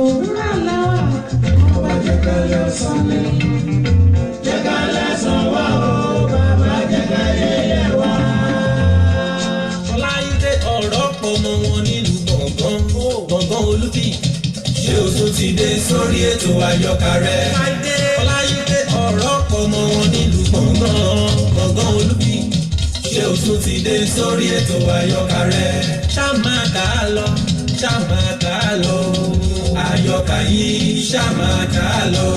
òwúrọ̀ lọ́wọ́ ọba jẹ́ká lẹ́sàn mi jẹ́ká lẹ́sàn wá o bàbá jẹ́ká yẹyẹ wá. Ọláyídé ọ̀rọ̀ pọ̀ mọ́ wọn nílùú gbọ̀ngàn Olúbí ṣé o tún ti dé sórí ètò àyọkà rẹ. Ọláyídé ọ̀rọ̀ pọ̀ mọ́ wọn nílùú gbọ̀ngàn Olúbí ṣé o tún ti dé sórí ètò àyọkà rẹ. Ṣá máa kà á lọ, ṣá máa kà á lọ, àyọkà yìí ṣá máa kà á lọ,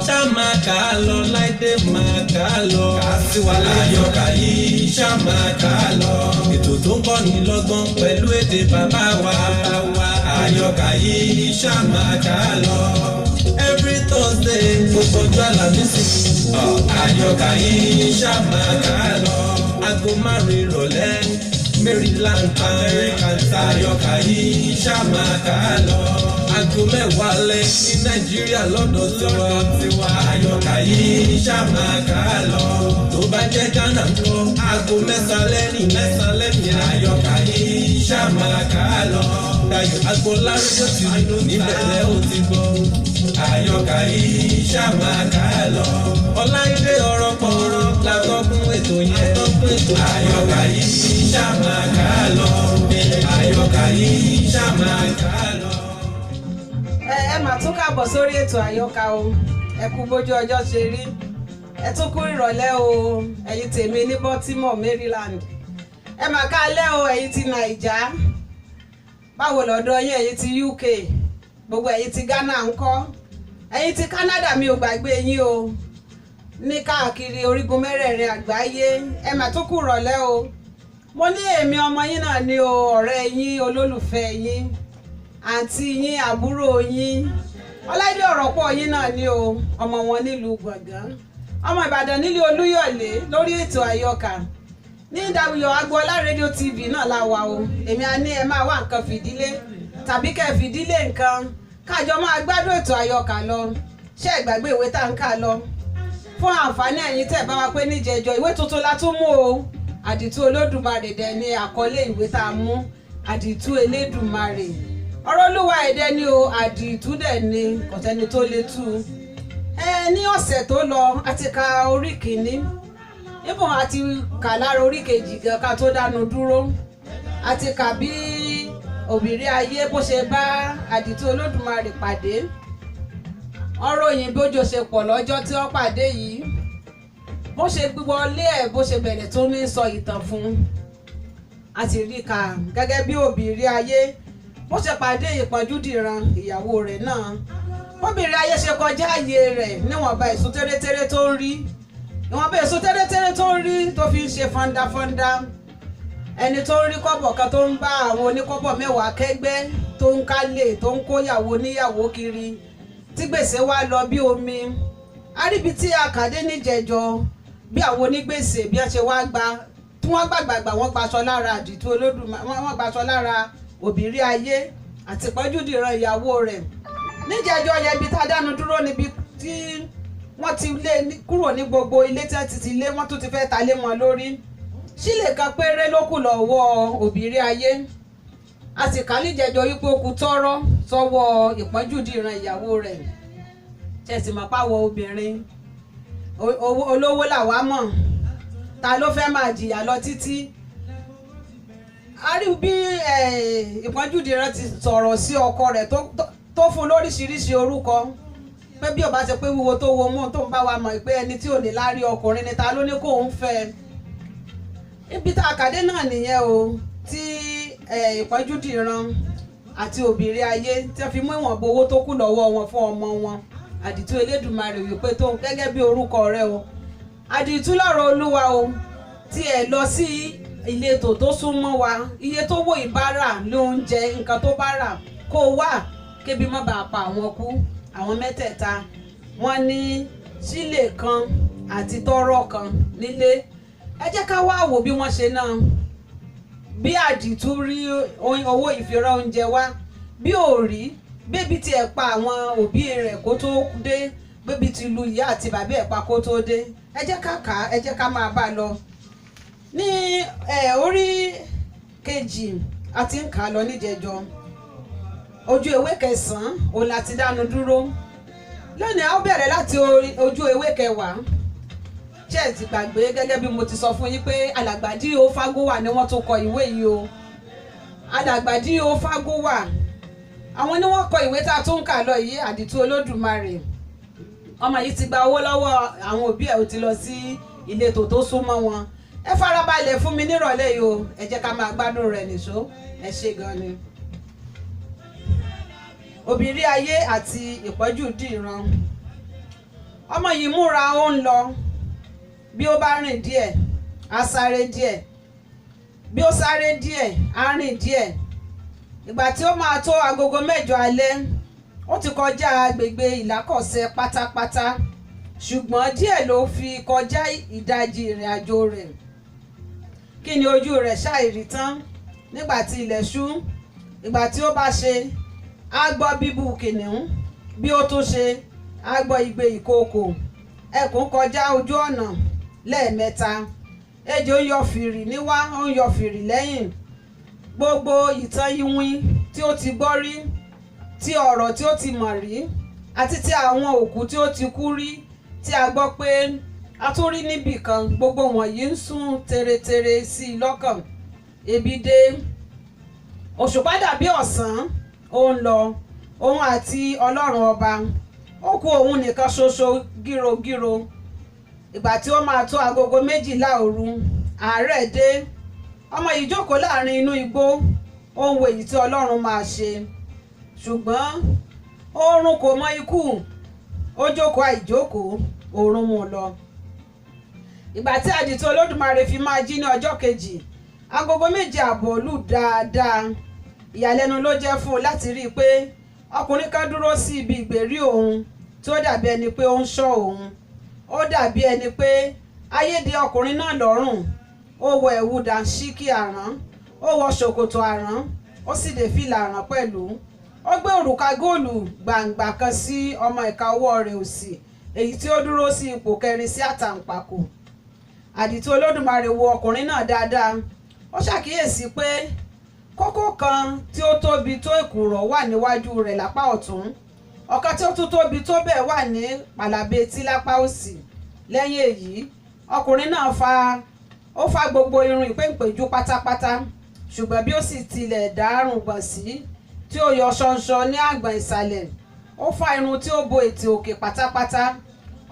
ṣá máa kà á lọ, Láìdé máa kà á lọ, Kàsíwálé àyọkà yìí ṣá máa kà á lọ. Ètò tó ń kọ́ni lọ́gbọ́n pẹ̀lú èdè bàbá wa, àyọkà yìí ṣá máa kà á lọ. Every Thursday gbogbo ọjọ́ Àlàmísì, àyọkà yìí ṣá máa kà á lọ. Aago 5 ìrọ̀lẹ́ Maryland American àyọkà yìí ṣá máa kà á lọ. Aago 10 alẹ́ ní Nàìjíríà lọ́dọ̀ tiwa àyọkà yìí ṣá máa kà á lọ. Tó bá jẹ́ Ghana ńkọ́ aago 9 lẹ́yìn àyọkà yìí ṣá máa kà á lọ. Dayọ̀ Agboola rédíò ti níbẹ̀lẹ̀ ó ti gbọ́ àyọkà yìí ṣá máa kà á lọ. Ọláyídé ọ̀rọ̀ pọ̀ látọ́kùn ètò yẹn àyọkà yìí ṣá máa kà á lọ. Àyọkà yìí ṣá máa kà á lọ. Ẹ mà tún káàbọ̀ sórí ètò àyọkà o, ẹ kú bójú ọjọ́ ṣe rí, ẹ tún kú ìrọ̀lẹ́ o ẹ̀yin tèmi ní Baltimore Maryland, ẹ mà káalẹ́ o ẹ̀yin ti Naija, báwo lọ́dọ̀ yín ẹ̀yin ti UK, gbogbo ẹ̀yin ti Ghana ńkọ́, ẹ̀yin ti Canada mi ò gbàgbé yín o, ní káàkiri orígun mẹ́rẹ̀ẹ̀rin àgbáyé ẹ mà tún kú ìrọ̀lẹ́ o. Mo ní èmi ọmọ yín náà ni o, ọ̀rẹ́ yín, olólùfẹ́ yín, àǹtí yín, àbúrò yín, Ọláyídé ọ̀rọ̀ pọ̀ yín náà ni o, ọmọ wọn nílùú Gbọ̀ngán, ọmọ Ìbàdàn nílé Olúyọ̀lé, lórí ètò àyọkà ní Dayọ̀ Agboola rédíò TV náà la wà o. Èmi á ní ẹ máa wá nǹkan fìdílé tàbí kẹ́ fìdílé nǹkan kájọ máa gbádùn ètò àyọkà lọ. Ṣé ẹ gbàgbé ìwé tá ń kà lọ? Fún àǹfààní ẹ̀yin tẹ́ bá wa pé níjẹjọ ìwé tuntun la tún mú o. Àdìtú Olódùmarè dẹ̀ ni àkọlé ìwé tá a mú, Àdìtú Elédùmarè. Ọ̀rọ̀ Olúwa ẹ̀dẹ́ ni o, àdìtú dẹ̀ ni kò sẹ́ni tó lè tú. Ní ọ̀sẹ̀ tó lọ a ti ka orí kìíní, níbọn a ti kà lára orí kejì gan ká tó dánu dúró. A ti kà bí òbírí ayé bó ṣe bá Àdìtú Olódùmarè pàdé. Ọ̀rọ̀ òyìnbó jò ṣe pọ̀ lọ́jọ́ tí wọ́n pàdé yìí, bó ṣe wọlé ẹ̀ bó ṣe bẹ̀rẹ̀ tó ní sọ ìtàn fún. A ti rí kà gẹ́gẹ́ bí òbírí ayé bó ṣe pàdé ìpọ́njúdìran ìyàwó rẹ̀ náà. Bóbìnrin ayé ṣe kọjá ààyè rẹ̀ níwọ̀nba èso tẹ́rẹ́tẹ́rẹ́ tó ń rí, ìwọ̀nba èso tẹ́rẹ́tẹ́rẹ́ tó ń rí tó fi ń ṣe fọ́ndáfọ́ndá. Ẹni tó ń rí kọ́bọ̀ kan tó ń bá àwọn oníkọ́bọ̀ mẹ́wàá kẹ́gbẹ́, tó ń kálé, tó ń kóyàwó níyàwó kiri, tí gbèsè wá lọ bí omi. Àríbi tí a kàdé níjẹjọ bí àwọn onígbèsè bí wọ́n ṣe wá gba, tí wọ́n gbàgbàgbà wọ́n gbaṣọ lára Àdìtú Olódùmarè, wọ́n gbaṣọ lára òbírí ayé àti ìpọ́njúdìran ìyàwó rẹ̀. Níjẹjọ yẹ ibi tá a dánu dúró níbi tí wọ́n ti lé kúrò ní gbogbo ilé tí wọ́n ti lé, wọ́n tún ti fẹ́ ta lé wọn lórí. Sílè kan péré ló kù lọ́wọ́ òbírí ayé. A sì kà níjẹjọ yípo kù tọ́rọ́ sọ́wọ́ ìpọ́njúdìran ìyàwó rẹ̀. Ṣẹ̀sì mọ̀ páwọ̀ obìnrin olówó làwa mọ̀, ta ló fẹ́ máa jìyà lọ títí. A rí bí ìpọ́njúdìran ti sọ̀rọ̀ sí ọkọ rẹ̀ tó fún lóríṣiríṣi orúkọ, pé bí ó bá ṣe pé wíwo tó wo mọ́ tó ń bá wa mọ̀ pé ẹni tí ò ní láárí ọkùnrin ni ta ló ní kó ń fẹ́. Ibi tá a kàdé náà nìyẹn o, tí ìpọ́njúdìran àti òbírí ayé tí wọ́n fi mú ìwọ̀nba owó tó kù lọ́wọ́ wọn fún ọmọ wọn. Àdìtú Elédùmarè wípé tó gẹ́gẹ́ bí orúkọ rẹ̀ o, àdìtú lọ́rọ̀ Olúwa o, tí ẹ lọ sí ìletò tó súnmọ́ wa, iye tó wò ìbára lóúnjẹ nǹkan tó bá rà kó wà kébi má bàa pa àwọn kú. Àwọn mẹ́tẹ̀ẹ̀ta wọ́n ní sílè kan àti tọ́rọ́ kan nílé. Ẹ jẹ́ ká wá wò bí wọ́n ṣe náà, bí Àdìtú rí owó ìfira oúnjẹ wá, bí ò rí, bébí tí ẹ pa àwọn òbí rẹ̀ kó tó dé, bébí ti lu ìyá àti bàbá ẹ̀ pa kó tó dé. Ẹ jẹ́ ká kà á, ẹ jẹ́ ká máa bá lọ. Ní orí kejì a ti ń kà á lọ níjẹjọ. ojú ewé 9 òun láti dánu dúró lónìí a ó bẹ̀rẹ̀ láti ojú ewé 10 ṣé ẹ ti gbàgbé gẹ́gẹ́ bí mo ti sọ fún yín pé alàgbà D.O. Fágúnwà ni wọ́n tún kọ ìwé yìí o alàgbà D.O. Fágúnwà àwọn ni wọ́n kọ ìwé tá a tún kà lọ yìí àdìtú Olódùmarè ọmọ yìí ti gba owó lọ́wọ́ àwọn òbí ẹ̀ ó ti lọ sí ìletò tó súnmọ́ wọn ẹ farabalẹ̀ fún mi nírọ̀lẹ́ yìí o ẹ jẹ́ ká máa gbádùn rẹ̀ nìṣó ẹ ṣé gan ni. Obìnrin ayé àti ìpọ́jú dìran ọmọ yìí múra ó ń lọ bí ó bá rìn díẹ̀ á sáré díẹ̀ bí ó sáré díẹ̀ á rìn díẹ̀ ìgbà tí ó máa tó agogo 9 alẹ́ ó ti kọjá agbègbè Ìlákọ̀ọ́sẹ́ pátápátá ṣùgbọ́n díẹ̀ ló fi kọjá ìdajì ìrìn àjò rẹ̀ kí ni ojú rẹ̀ ṣàìrí tán nígbà tí ilẹ̀ ṣú ìgbà tí ó bá ṣe á gbọ́ bíbú kìnìún bí ó tún ṣe á gbọ́ igbe ìkookò ẹkùn kọjá ojú ọ̀nà lẹ́ẹ̀mẹ́ta ejò ń yọ fìrì níwá ó ń yọ fìrì lẹ́yìn gbogbo ìtàn iwin tí ó ti gbọ́ rí ti ọ̀rọ̀ tí ó ti mọ̀ rí àti ti àwọn òkú tí ó ti kú rí tí a gbọ́ pé a tún rí níbì kan gbogbo wọ̀nyí ń sún tẹ́rẹ́tẹ́rẹ́ sí i lọ́kàn ebi dé òṣùpá dàbí ọ̀sán ó ń lọ òun àti Ọlọ́run ọba ó kù òun nìkan ṣoṣo gírogíro ìgbà tí ó máa tó agogo 12 òru àárẹ̀ dé ọmọ yìí jókòó láàrin inú igbó ó ń wo èyí tí Ọlọ́run máa ṣe ṣùgbọ́n oorun kò mọ ikú ó jókòó àìjókòó oorun mú lọ ìgbà tí àdìtú Olódùmarè fi máa jí ní ọjọ́ kejì agogo 7:30 lù dáadáa ìyàlẹ́nu ló jẹ́ fún un láti rí i pé ọkùnrin kan dúró sí ibi ìgbèrí òun tí ó dàbí ẹni pé ó ń ṣọ́ òun ó dàbí ẹni pé ayé dè ọkùnrin náà lọ́rùn ó wọ ẹ̀wù dàńṣíkì àrán ó wọ ṣòkòtò àrán ó sì dé fìlà àrán pẹ̀lú ó gbé òrùka góòlù gbàǹgbà kan sí ọmọ ìka ọwọ́ rẹ̀ òsì èyí tí ó dúró sí ipò 4 sí àtàǹpàkò àdìtú Olódùmarè wo ọkùnrin náà dáadáa ó ṣàkíyèsí pé kókó kan tí ó tóbi tó èkùrọ́ wà níwájú rẹ̀ lápá ọ̀tún ọ̀kan tí ó tún tóbi tó bẹ́ẹ̀ wà ní pàlàbé etí lápá òsì lẹ́yìn èyí ọkùnrin náà fa gbogbo irun ìpéǹpéjú pátápátá ṣùgbọ́n bí ó sì tilẹ̀ dárùn gbọ̀n sí tí ó yọ ṣọnṣọ ní àgbọ̀n ìsàlẹ̀ ó fa irun tí ó bo ètè òkè pátápátá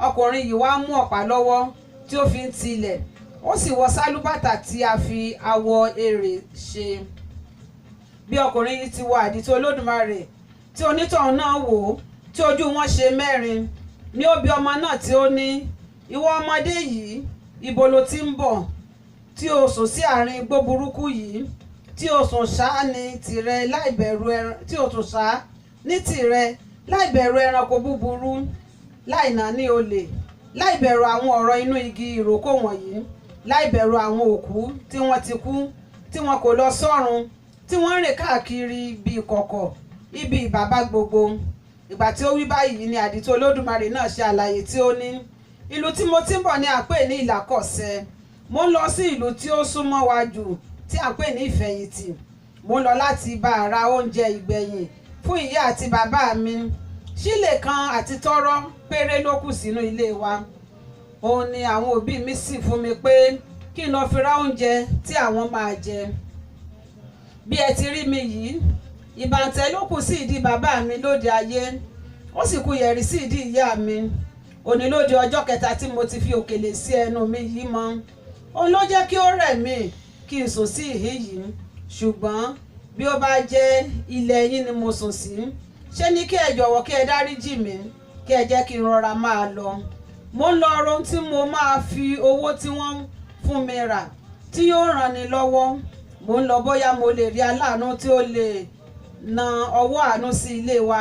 ọkùnrin yìí wá mú ọ̀pá lọ́wọ́ tí ó fi ń tilẹ̀ ó sì wọ sálúbàtà tí a fi awọ èrè ṣe bí ọkùnrin yìí ti wọ àdìtú Olódùmarè tí onítọ̀hún náà wò ó tí ojú wọn ṣe mẹ́rin ní ó bi ọmọ náà tí ó ní ìwọ ọmọdé yìí ibo lo ti ń bọ̀ tí o sùn sí àárín igbó burúkú yìí tí o sùn ṣá ní tìrẹ láìbẹ̀rù ẹranko búburú láìná ní olè láìbẹ̀rù àwọn ọ̀rọ̀ inú igi ìrókò wọ̀nyí láìbẹ̀rù àwọn òkú tí wọ́n ti kú tí wọn kò lọ sọ́run tí wọ́n rìn káàkiri ibi ìkọ̀kọ̀ ibi ìbàbá gbogbo ìgbà tí ó wí báyìí ni àdìtú Olódùmarè náà ṣe àlàyé tí ó ní ìlú tí mo ti ń bọ̀ ni à ń pè ní Ìlákọ̀ọ́sẹ́ mo ń lọ sí ìlú tí ó súnmọ́ wa jù tí à ń pè ní Ìfẹ̀yìntì mo ń lọ láti bá ara oúnjẹ ìgbẹ̀yìn fún ìyá àti bàbá mi sílè kan àti tọ́rọ́ péré ló kù sínú ilé wa òun ni àwọn òbí mi sì fún mi pé kí n lọ fi ra oúnjẹ tí àwọn máa jẹ bí ẹ ti rí mi yìí ìbàǹtẹ́ ló kù sí ìdí bàbá mi lóde ayé ó sì kù yẹ̀rì sí ìdí ìyá mi òní lóde ọjọ́ 3 tí mo ti fi òkèlè sí ẹnu mi yìí mọ́ òun ló jẹ́ kí ó rẹ̀ mí kí n sùn sí ìhín yìí ṣùgbọ́n bí ó bá jẹ́ ilẹ̀ yín ni mo sùn sí ṣé ní kí ẹ jọ̀wọ́ kí ẹ dáríjì mí kí ẹ jẹ́ kí n rọra máa lọ mo ń lọ rohun tí mo máa fi owó tí wọ́n fún mi rà tí yóò ràn ni lọ́wọ́ mo ń lọ bóyá mo lè rí aláàánú tí ó lè na ọwọ́ àánú sí ilé wa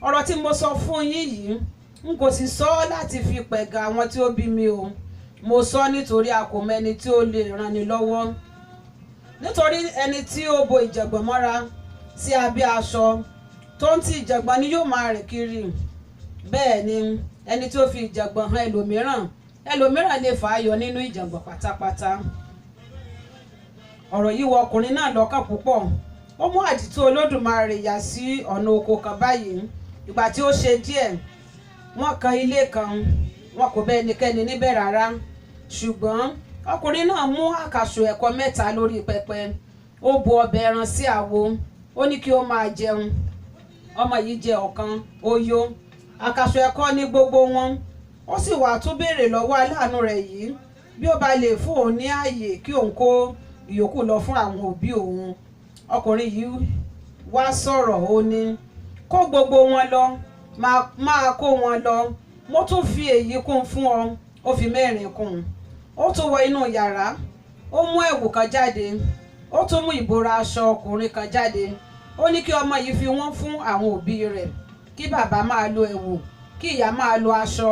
ọ̀rọ̀ tí mo sọ fún yín yìí n kò sì sọ láti fi pẹ̀gà àwọn tí ó bí mi o mo sọ nítorí a kò mọ ẹni tí ó lè ràn ni lọ́wọ́ nítorí ẹni tí ó bo ìjàngbọ̀n mọ́ra sí abẹ́ aṣọ tó ń ti ìjàngbọ̀n ni yóò máa rìn kiri bẹ́ẹ̀ ni ẹni tí ó fi ìjàngbọ̀n hàn ẹlòmíràn lè fà á yọ nínú ìjàngbọ̀n pátápátá ọ̀rọ̀ yìí wọ ọkùnrin náà lọ́kàn púpọ̀ ó mú àdìtú Olódùmarè yà sí ọ̀nà oko kan báyìí. Ìgbà tí ó ṣe díẹ̀ wọ́n kan ilé kan, wọn kò bá ẹnikẹ́ni níbẹ̀ rárá, ṣùgbọ́n ọkùnrin náà mú àkàsò ẹ̀kọ 3 lórí pẹpẹ, ó bu ọbẹ̀ ẹran sí àwo, ó ní kí ó máa jẹun. Ọmọ yìí jẹ ọ̀kan, ó yó. Àkàsò ẹ̀kọ ní gbogbo wọn. Ó sì wá tún béèrè lọ́wọ́ aláàánú rẹ̀ yìí bí ó bá lè fún òun ní ààyè kí òun kó ìyókù lọ fún àwọn òbí òun. Ọkùnrin yìí wá sọ̀rọ̀, ó ní kó gbogbo wọn lọ, máa kó wọn lọ, mo tún fi èyí kún fún ọ. Ó fi 4 kún. Ó tún wọ inú yàrá, ó mú ẹ̀wù kan jáde, ó tún mú ìbora aṣọ ọkùnrin kan jáde. Ó ní kí ọmọ yìí fi wọ́n fún àwọn òbí rẹ̀, kí bàbá máa lo ẹ̀wù, kí ìyá máa lo aṣọ.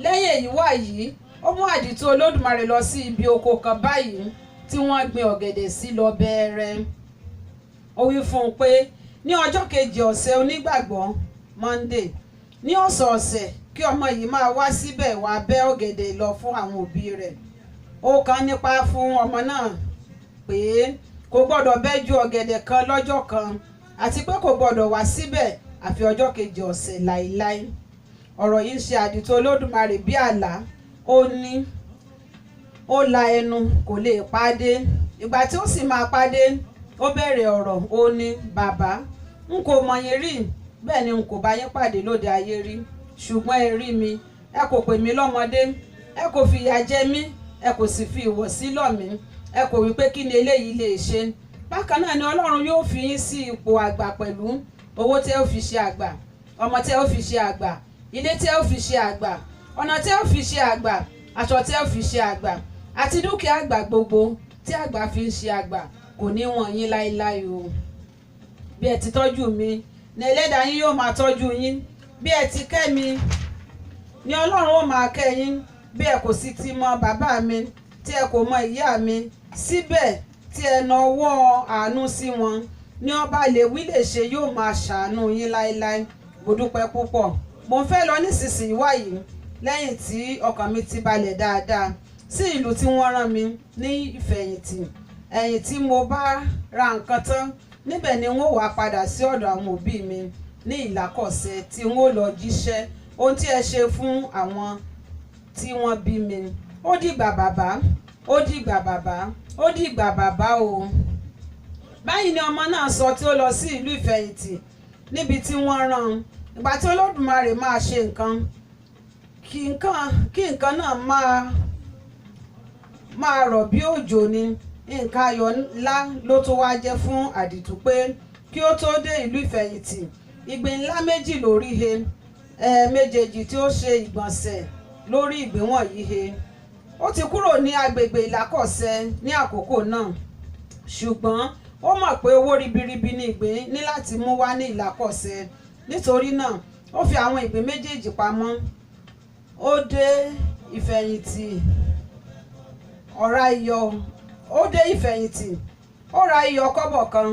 Lẹ́yìn èyí wá yìí, ó mú àdìtú Olódùmarè lọ sí ibi oko kan báyìí tí wọ́n gbin ọ̀gẹ̀dẹ̀ sí lọ bẹ̀rẹ̀. Ó wí fún un pé ní ọjọ́ kejì ọ̀sẹ̀ onígbàgbọ́ Monday ní ọ̀sọ̀ọ̀sẹ̀ kí ọmọ yìí máa wá síbẹ̀ wá bẹ́ ọ̀gẹ̀dẹ̀ lọ fún àwọn òbí rẹ̀. Ó kàn nípa fún ọmọ náà pé kò gbọ́dọ̀ bẹ́ ju ọ̀gẹ̀dẹ̀ kan lọ́jọ́ kan, àti pé kò gbọ́dọ̀ wá síbẹ̀ àfi ọjọ́ kejì ọ̀sẹ̀ láíláí. Ọ̀rọ̀ yìí ṣe àdìtú Olódùmarè bí àlá. Ó ní ó la ẹnu kò lè pàdé. Ìgbà tí ó sì máa pàdé, ó bẹ̀rẹ̀ ọ̀rọ̀, ó ní bàbá, n kò mọ̀ yín rí, bẹ́ẹ̀ ni n kò bá yín pàdé lóde ayé rí, ṣùgbọ́n ẹ rí mi, ẹ kò pè mí lọ́mọdé, ẹ kò fìyà jẹ mí, ẹ kò sì fi ìwọ̀sí lọ̀ mí, ẹ kò wí pé kí ni eléyìí lè ṣe. Bákan náà ni Ọlọ́run yóò fi yín sí ipò àgbà pẹ̀lú owó tí ẹ ó fi ṣe àgbà, ọmọ tí ẹ ó fi ṣe àgbà, ilé tí ẹ ó fi ṣe àgbà, ọ̀nà tí ẹ ó fi ṣe àgbà, aṣọ tí ẹ ó fi ṣe àgbà, àti dúkìá àgbà gbogbo tí àgbà fi ń ṣe àgbà kò ní wọ̀n yín láéláé o. Bí ẹ ti tọ́jú mi ni Ẹlẹ́dàá yín yóò máa tọ́jú yín. Bí ẹ ti kẹ́ mi ni Ọlọ́run ó máa kẹ́ yín. Bí ẹ kò sì ti mọ bàbá mi tí ẹ kò mọ ìyá mi, síbẹ̀ tí ẹ nawọ́ àánú sí wọn, ní ọba lè wí lè ṣe yóò máa ṣàánú yín láéláé. Mo dúpẹ́ púpọ̀. Mo ń fẹ́ lọ nísinsìnyí wáyìí lẹ́yìn tí ọkàn mi ti balẹ̀ dáadáa sí ìlú tí wọ́n rán mi ní ìfẹ̀yìntì. Ẹ̀yìn tí mo bá ra nǹkan tán, níbẹ̀ ni n ó wá padà sí ọ̀dọ̀ àwọn òbí mi ní Ìlákọ̀ṣẹ́ tí n ó lọ jíṣẹ́ ohun tí ẹ ṣe fún àwọn tí wọ́n bí mi. Ó dìgbà bàbá, ó dìgbà bàbá, ó dìgbà bàbá o. Báyìí ni ọmọ náà sọ tí ó lọ sí ìlú ìfẹ̀yìntì níbi tí wọ́n rán. Ìgbà tí Olódùmarè máa ṣe nǹkan, kí nǹkan náà máa rọ̀ bí òjò ni. Nǹkan ayọ̀ ńlá ló tó wá jẹ́ fún àdìtú pé kí ó tó dé ìlú ìfẹ̀yìntì, ìgbín ńlá 2 lórí he, méjèèjì tí ó ṣe ìgbọ̀nsẹ̀ lórí ìgbín wọ̀nyí he. Ó ti kúrò ní agbègbè Ìlákọ̀ṣẹ́ ní àkókò náà, ṣùgbọ́n ó mọ̀ pé owó ribiribi ni ìgbín ní láti mú wá ní Ìlákọ̀ṣẹ́. Nítorí náà ó fi àwọn ìgbín méjèèjì pamọ́. Ó dé ìfẹ̀yìntì, ó dé ìfẹ̀yìntì, ó ra iyọ̀ kọ́bọ̀ kan,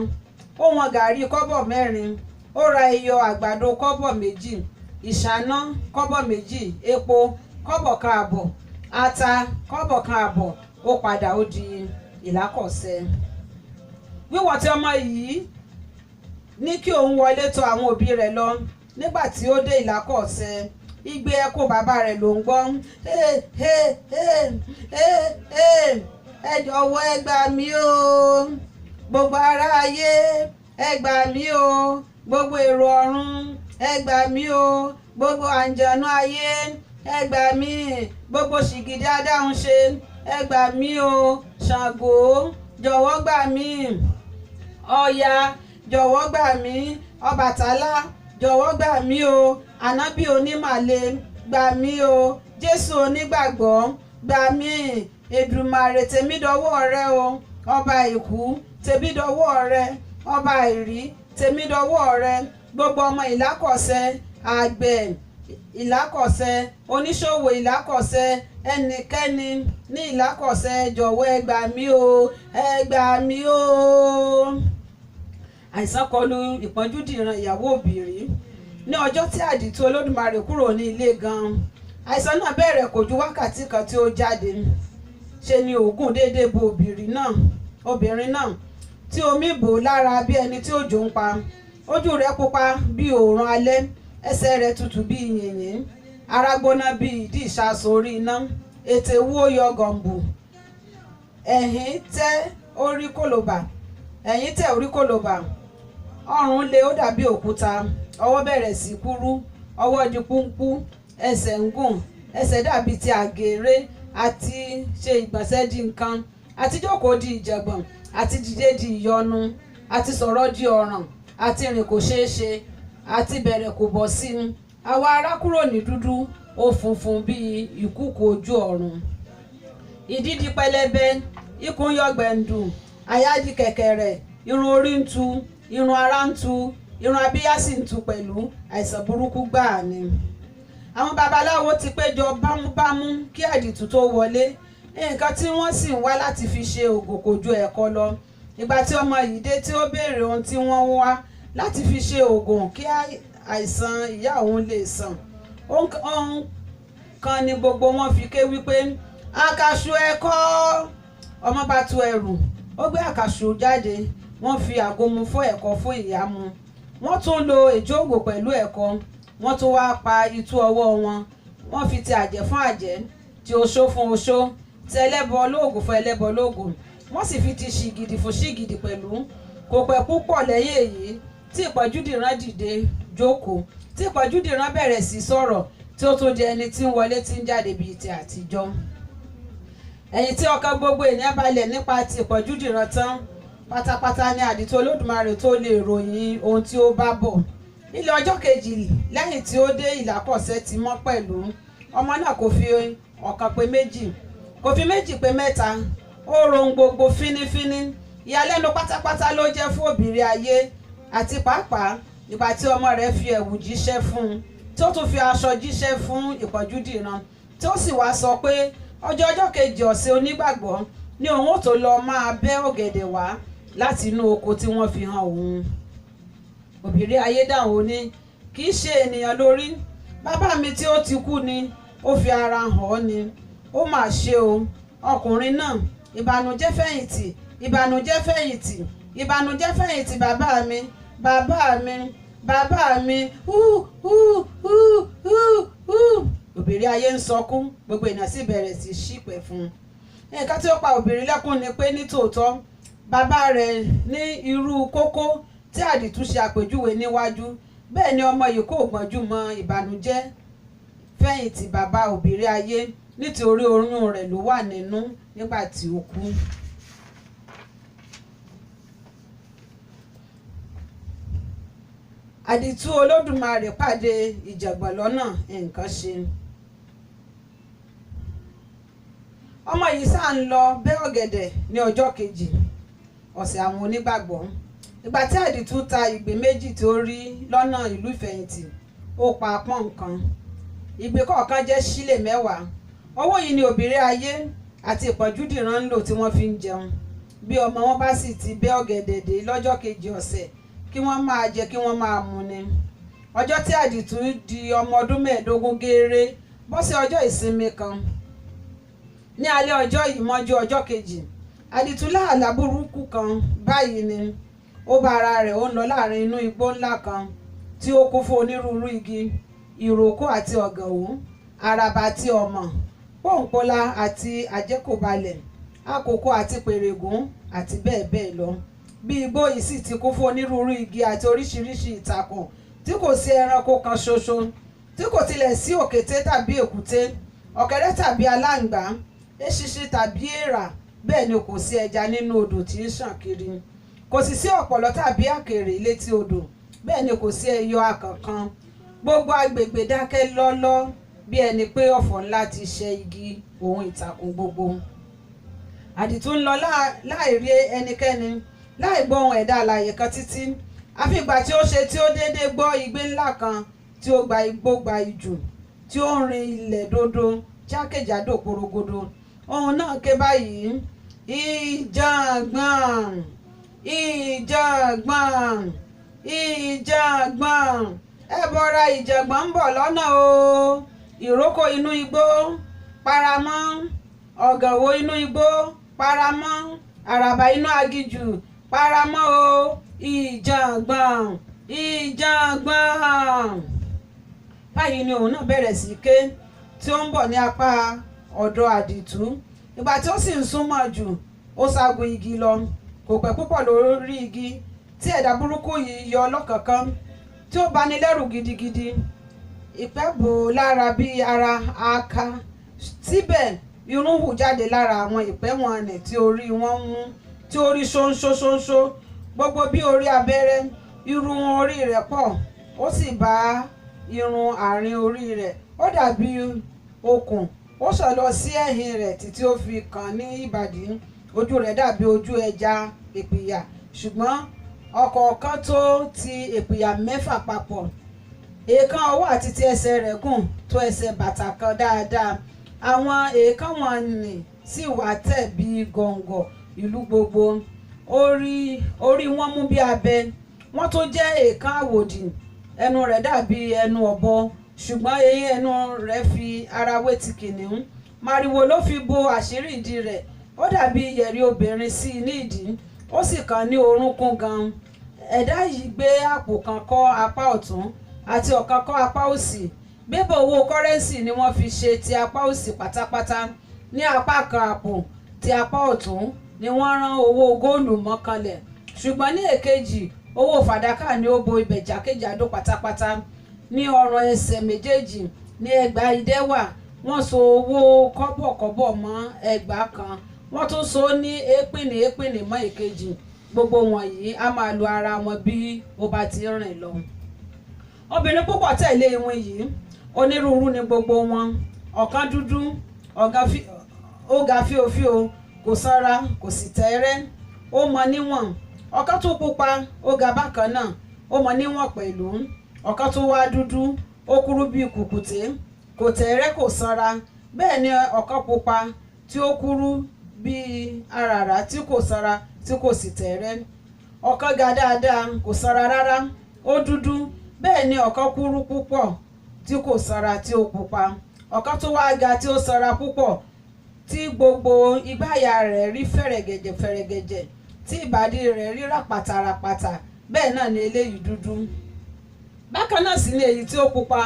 ó wọn gàrí kọ́bọ̀ 4, ó ra iyọ̀ àgbàdo kọ́bọ̀ 2, ìṣáná kọ́bọ̀ 2, epo kọ́bọ̀ 1 àbọ̀, ata kọ́bọ̀ 1 àbọ̀. Ó padà ó di Ìlákọ̀ṣẹ́. Wíwọ̀ tí ọmọ yìí ní kí òun wọlé tọ̀ àwọn òbí rẹ̀ lọ. Nígbà tí ó dé Ìlákọ̀ṣẹ́, igbe ẹkún bàbá rẹ̀ ló ń gbọ́. Ẹ jọ̀wọ́ ẹ gbà mí o, gbogbo ará ayé ẹ gbà mí o, gbogbo èrò ọ̀run ẹ gbà mí o, gbogbo àǹjànú ayé ẹ gbà mí, gbogbo ṣìgìdì adáhunṣe ẹ gbà mí o, Ṣàngó jọ̀wọ́ gbà mí, Ọya jọ̀wọ́ gbà mí, Ọbàtálá jọ̀wọ́ gbà mí o, Ànábì onímàle gbà mí o, Jésù onígbàgbọ́ gbà mí, Èdùmàrè tèmi dọwọ́ rẹ o, ọba ìkú tèmi dọwọ́ rẹ, ọba àìrí tèmi dọwọ́ rẹ, gbogbo ọmọ Ìlákọ̀ṣẹ́, àgbẹ̀ Ìlákọ̀ṣẹ́, oníṣòwò Ìlákọ̀ṣẹ́, ẹnikẹ́ni ní Ìlákọ̀ṣẹ́ jọ̀wọ́ ẹ gbà mí o, ẹ gbà mí o. Àìsàn kọlù ìpọ́njú dìran ìyàwó Òbìrí. Ní ọjọ́ tí àdìtú Olódùmarè kúrò ní ilé gan, àìsàn náà bẹ̀rẹ̀ kò ju wákàtí kan tí ó jáde. Ṣe ni oògùn déédéé bo obìnrin náà tí omi bò lára bí ẹni tí òjò ń pa. Ojú rẹ̀ pupa bí òòrùn alẹ́, ẹsẹ̀ rẹ̀ tutù bí yìnyín, ara gbóná bí ìdí ìṣasùn orí iná, ètè wú ó yọ gọ̀m̀bù, ẹ̀yìn tẹ́ orí kòlòbà, ọrùn le ó dàbí òkúta, ọwọ́ bẹ̀rẹ̀ sí kúrú, ọwọ́ di púńpú, ẹsẹ̀ ń gùn, ẹsẹ̀ dàbí ti àgèrè, àti ṣe ìgbọ̀nsẹ̀ di nǹkan, àti jókòó di ìjàngbọ̀n, àti dìde di ìyọnu, àti sọ̀rọ̀ di ọ̀ràn, àti rìn kò ṣeé ṣe, àti bẹ̀rẹ̀ kò bọ́ sí i. Àwọ̀ ara kúrò ní dúdú, ó funfun bí ìkùùkuu ojú ọ̀run. Ìdí di pẹlẹbẹ, ikùn yọ gbẹ̀ǹdù, àyà di kẹ̀kẹ̀rẹ̀, irun orí ń tu, irun ara ń tu, irun abíyá sì ń tu pẹ̀lú. Àìsàn burúkú gbáà ni. Àwọn babaláwo ti péjọ bámúbámú kí àdìtú tó wọlé. Nǹkan tí wọ́n sì ń wá láti fi ṣe òògùn kò ju ẹ̀kọ lọ. Ìgbà tí ọmọ yìí dé tí ó béèrè ohun tí wọ́n ń wá láti fi ṣe òògùn kí àìsàn ìyá òun lè sàn, ohun kan ni gbogbo wọn fi ké wípé àkàṣù ẹ̀kọ. Ọmọ bá tú ẹrù, ó gbé àkàṣù jáde, wọ́n fi àgómù fọ́ ẹ̀kọ fún ìyá mu. Wọ́n tún lo èjóògò pẹ̀lú ẹ̀kọ, wọ́n tún wá pa itú ọwọ́ wọn, wọ́n fi ti àjẹ́ fún àjẹ́, ti oṣó fún oṣó, ti ẹlẹ́bọ lóògùn fún ẹlẹ́bọ lóògùn, wọ́n sì fi ti ṣìgìdì fún ṣìgìdì pẹ̀lú. Kò pẹ́ púpọ̀ lẹ́yìn èyí tí ìpọ́njúdìran dìde jókòó, tí ìpọ́njúdìran bẹ̀rẹ̀ sí sọ̀rọ̀, tí ó tún di ẹni tí ń wọlé tí ń jáde bíi ti àtijọ́. Ẹ̀yìn tí ọkàn gbogbo ènìyàn balẹ̀ nípa ti ìpọ́njúdìran tán, pátápátá ni àdìtú Olódùmarè tó lè ròyìn ohun tí ó bá bọ̀. Ilé ọjọ́ kejì lẹ́yìn tí ó dé Ìlàkọ̀sẹ̀ ti mọ́ pẹ̀lú. Ọmọ náà kò fi ọ̀kan pé méjì, kò fi méjì pé mẹ́ta, ó rohun gbogbo fínífíní. Ìyàlẹ́nu pátápátá ló jẹ́ fún òbírí ayé, àti pàápàá ìgbà tí ọmọ rẹ̀ fi ẹ̀wù jíṣẹ́ fún un, tí ó tún fi aṣọ jíṣẹ́ fún ìpọ́njúdìran, tí ó sì wá sọ pé ọjọ́ kejì ọ̀sẹ̀ onígbàgbọ́ ni òun ó tó lọ máa bẹ́ ọ̀gẹ̀dẹ̀ wá láti inú oko tí wọ́n fi hàn òun. Òbírí ayé dáhùn ó ní kì í ṣe ènìyàn lórí, bàbá mi tí ó ti kú ni ó fi ara hàn ọ́ ni. Ó mà ṣe o, ọkùnrin náà, ìbànújẹ́ fẹ̀yìntì, ìbànújẹ́ fẹ̀yìntì, ìbànújẹ́ fẹ̀yìntì bàbá mi, bàbá mi, bàbá mi, òbírí ayé ń sọkún, gbogbo ènìyàn sì bẹ̀rẹ̀ sí ṣìpẹ̀ fún un. Nǹkan tí ó pa òbírí lẹ́kún ni pé ní tòótọ́ bàbá rẹ̀ ní irú kókó tí àdìtú ṣe àpèjúwe níwájú, bẹ́ẹ̀ ni ọmọ yìí kò gbọ́njú mọ ìbànújẹ́ fẹ̀yìntì bàbá òbírí ayé, nítorí oyún rẹ̀ ló wà nínú nígbà tí ó kú. Àdìtú Olódùmarè pàdé ìjàngbọ̀n lọ́nà, nǹkan ṣe. Ọmọ yìí sáà ń lọ bẹ́ ọ̀gẹ̀dẹ̀ ní ọjọ́ kejì ọ̀sẹ̀ àwọn onígbàgbọ́. Ìgbà tí àdìtú ta ìgbín méjì tí ó rí lọ́nà ìlú ìfẹ̀yìntì, ó pa pọ́n nǹkan. Ìgbín kọ̀ọ̀kan jẹ́ sílè 10. Owó yìí ni òbírí ayé àti ìpọ́njúdìran ń lò tí wọ́n fi ń jẹun. Bí ọmọ wọn bá sì ti bẹ́ ọ̀gẹ̀dẹ̀ dé lọ́jọ́ kejì ọ̀sẹ̀, kí wọ́n máa jẹ kí wọ́n máa mu ni. Ọjọ́ tí àdìtú di ọmọ ọdún 15 gééré bọ́ sí ọjọ́ ìsinmi kan. Ní alẹ́ ọjọ́ yìí mọ́jú ọjọ́ kejì, àdìtú lá àlá burúkú kan báyìí ni. Ó bá ara rẹ̀ ó ń lọ láàrin inú igbó ńlá kan tí ó kún fún onírúurú igi, ìrókò àti ọ̀gànwó, àràbà àti ọ̀mọ̀, pọ́ńpọ́lá àti àjẹkòbalẹ̀, àkókò àti pèrègún àti bẹ́ẹ̀ bẹ́ẹ̀ lọ. Bí igbó yìí sì ti kún fún onírúurú igi àti oríṣiríṣi ìtàkùn, tí kò sí ẹranko kan ṣoṣo, tí kò tilẹ̀ sí òkété tàbí èkúté, ọ̀kẹ́rẹ́ tàbí aláǹgbá, eṣinṣin tàbí èèrà, bẹ́ẹ̀ ni kò sí ẹja nínú odò tí ń ṣàn kiri. Kò sì sí ọ̀pọ̀lọ́ tàbí àkèrè létí odò, bẹ́ẹ̀ ni kò sí ẹyọ akànkan. Gbogbo agbègbè dákẹ́ lọ́lọ́ bí ẹni pé ọ̀fọ̀ ńlá ti ṣẹ igi ohun ìtàkùn gbogbo. Àdìtú ń lọ láì rí ẹnikẹ́ni, láì gbọ́ ohun ẹ̀dá alààyè kan títí, àfi ìgbà tí ó ṣe tí ó déédéé gbọ́ igbe ńlá kan tí ó gba igbó gba ijù, tí ó ń rin ilẹ̀ dodo jákèjádò porogodo. Ohun náà ké báyìí: ìjàngbọ̀n, ìjàngbọ̀n, ìjàngbọ̀n, ẹ bọra ìjàngbọ̀n ń bọ̀ lọ́nà o. Ìrókò inú igbó paramọ́, ọ̀gànwó inú igbó paramọ́, àràbà inú aginjù paramọ́ o ìjàngbọ̀n ìjàngbọ̀n. Báyìí ni òun náà bẹ̀rẹ̀ sí ké tí ó ń bọ̀ ní apá ọ̀dọ̀ àdìtú. Ìgbà tí ó sì ń súnmọ́ jù ó ságun igi lọ. Kò pẹ́ púpọ̀ lórí igi tí ẹ̀dá burúkú yìí yọ lọ́kànkán tí ó bani lẹ́rù gidigidi. Ìpẹ́ bò lára bí ara aka. Síbẹ̀ irun hù jáde lára àwọn ìpẹ́ wọn nì tí orí wọn mú tí ó rí ṣóńṣó gbogbo bí orí abẹ́rẹ́. Irun orí rẹ̀ pọ̀ ó sì bá irun àárín orí rẹ̀ ó dàbí okùn. Ó sọ̀ lọ sí ẹ̀yìn rẹ̀ títí ó fi kàn ní ìbàdí. Ojú rẹ̀ dàbí ojú ẹja èpìyà ṣùgbọ́n ọ̀kọ̀ọ̀kan tó ti èpìyà 6 papọ̀. Èèkàn ọwọ́ àti ti ẹsẹ̀ rẹ̀ gùn tó ẹsẹ̀ bàtà kan dáadáa. Àwọn èèkàn wọn nì sì wá tẹ̀ bí gọ̀ǹgọ̀ ìlú gbogbo. Orí wọn mú bí abẹ. Wọ́n tó jẹ́ èèkàn àwòdì. Ẹnu rẹ̀ dàbí ẹnu ọ̀bọ ṣùgbọ́n eyín ẹnu rẹ̀ fi ara wé ti kìnìún. Màrìwò ló fi bo àṣírí ìdí rẹ̀. Ó dàbí yẹ̀rì obìnrin sí i ní ìdí. Ó sì kàn ní orúnkún gan. Ẹ̀dá yìí gbé àpò kan kọ́ apá ọ̀tún àti ọ̀kan kọ́ apá òsì. Bébà owó kọ́rẹ́nsì ni wọ́n fi ṣe ti apá òsì pátápátá. Ní apá kan àpò ti apá ọ̀tún ni wọ́n rán owó góòlù mọ́kànlẹ̀ ṣùgbọ́n ní èkejì owó fàdákà ni ó bo ibẹ̀ jákèjádò pátápátá. Ní ọrùn ẹsẹ̀ méjèèjì ní ẹgbàá idẹ wà. Wọ́n so owó kọ́bọ̀kọ́bọ̀ mọ́ ẹgbàá kan. Wọ́n tún so ní èépìnì mọ́ èkejì. Gbogbo wọ̀nyí a máa lo ara wọn bí ó bá ti rìn lọ. Obìnrin púpọ̀ tẹ̀lé ìwọ̀n yìí. Onírúurú ni gbogbo wọn. Ọ̀kan dúdú ó ga fíofío kò sanra kò sì tẹ́rẹ́ ó mọ níwọ̀n. Ọ̀kan tún pupa ó ga bákan náà ó mọ níwọ̀n pẹ̀lú. Ọ̀kan tún wá dúdú ó kúrú bíi kùkùté kò tẹ́rẹ́ kò sanra. Bẹ́ẹ̀ ni ọ̀kan pupa tí ó kúrú bíi aràrá tí kò sanra tí kò sì tẹ́rẹ́. Ọ̀kan ga dáadáa kò sanra rárá ó dúdú. Bẹ́ẹ̀ ni ọ̀kan kúrú púpọ̀ tí kò sanra tí ó pupa. Ọ̀kan tó wá ga tí ó sanra púpọ̀ tí gbogbo ìgbàyà rẹ̀ rí fẹ̀rẹ̀gẹ̀jẹ̀ tí ìbàdí rẹ̀ rí ràpàtàràpàtà. Bẹ́ẹ̀ náà ni eléyìí dúdú. Bákan náà sì ni èyí tí ó pupa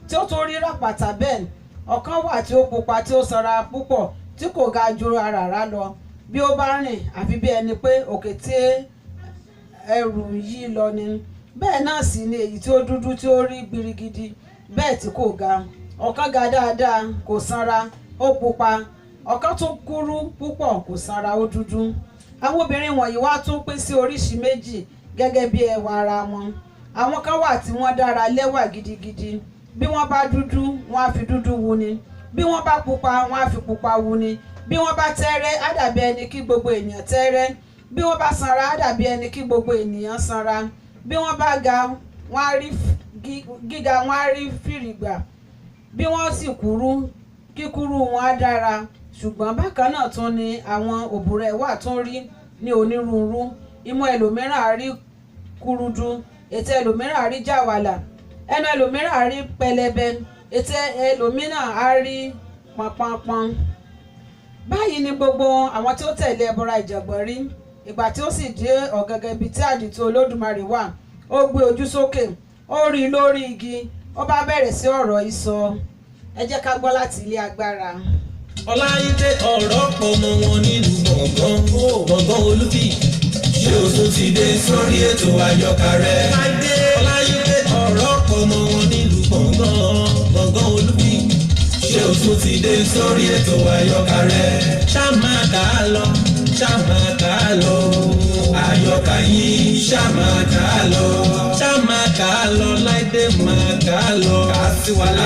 tí ó tó rí ràpàtà bẹ́ẹ̀. Ọ̀kan wà tí ó pupa tí ó sanra púpọ̀ tí kò ga ju aràrá lọ. Bí ó bá rìn àfi bí ẹni pé òkè tí ẹrù yìí lọ ni. Bẹ́ẹ̀ náà sì ni èyí tí ó dúdú tí ó rí gbirigidi bẹ́ẹ̀ tí kò ga. Ọ̀kan ga dáadáa kò sanra ó pupa. Ọ̀kan tún kúrú púpọ̀ kò sanra ó dúdú. Àwọn obìnrin wọ̀nyí wá tún pín sí oríṣi méjì gẹ́gẹ́ bí ẹwà ara wọn. Àwọn kan wà tí wọ́n dára lẹ́wà gidigidi. Bí wọ́n bá dúdú wọ́n á fi dúdú wuni. Bí wọ́n bá pupa wọ́n á fi pupa wuni. Bí wọ́n bá tẹ́rẹ́ á dàbí ẹni kí gbogbo ènìyàn tẹ́rẹ́. Bí wọ́n bá sanra á dàbí ẹni kí gbogbo ènìyàn sanra. Bí wọ́n bá ga wọ́n á rí gíga wọ́n á rí fìrìgbà. Bí wọ́n sì kúrú kíkúrú wọn á dára. Ṣùgbọ́n bákan náà tún ni àwọn òbúrẹ́ wà tún rí ní onírúurú. Imú ẹlòmíràn á rí kúrúdú. Ètè ẹlòmíràn á rí jàwàlà. Ẹnu ẹlòmíràn á rí pẹlẹbẹ. Ètè ẹlòmíràn á rí pọnpọnpọn. Báyìí ni gbogbo àwọn tí ó tẹ̀lé ẹbọra ìjàngbọ̀n rí. Ìgbà tí ó sì dé ọ̀gángan ibi tí àdìtú Olódùmarè wà ó gbé ojú sókè ó rí lórí igi ó bá bẹ̀rẹ̀ sí ọ̀rọ̀ ìsọ. Ẹ jẹ́ ká gbọ́ láti ilé agbára. Ọláyídé ọ̀rọ̀ pọ̀ mọ́ wọn nílùú gbọ̀ngàn Olúbí. Ṣé o tún ti dé sórí ètò àyọkà rẹ̀? Ọláyídé ọ̀rọ̀ pọ̀ mọ́ wọn nílùú gbọ̀ngàn Olúbí. Ṣé o tún ti dé sórí ètò àyọkà rẹ̀? Ṣá máa kà á lọ, ṣá máa kà á lọ. Àyọkà yìí ṣá máa kà á lọ. Ṣá máa kà á lọ, Láìdé máa kà á lọ.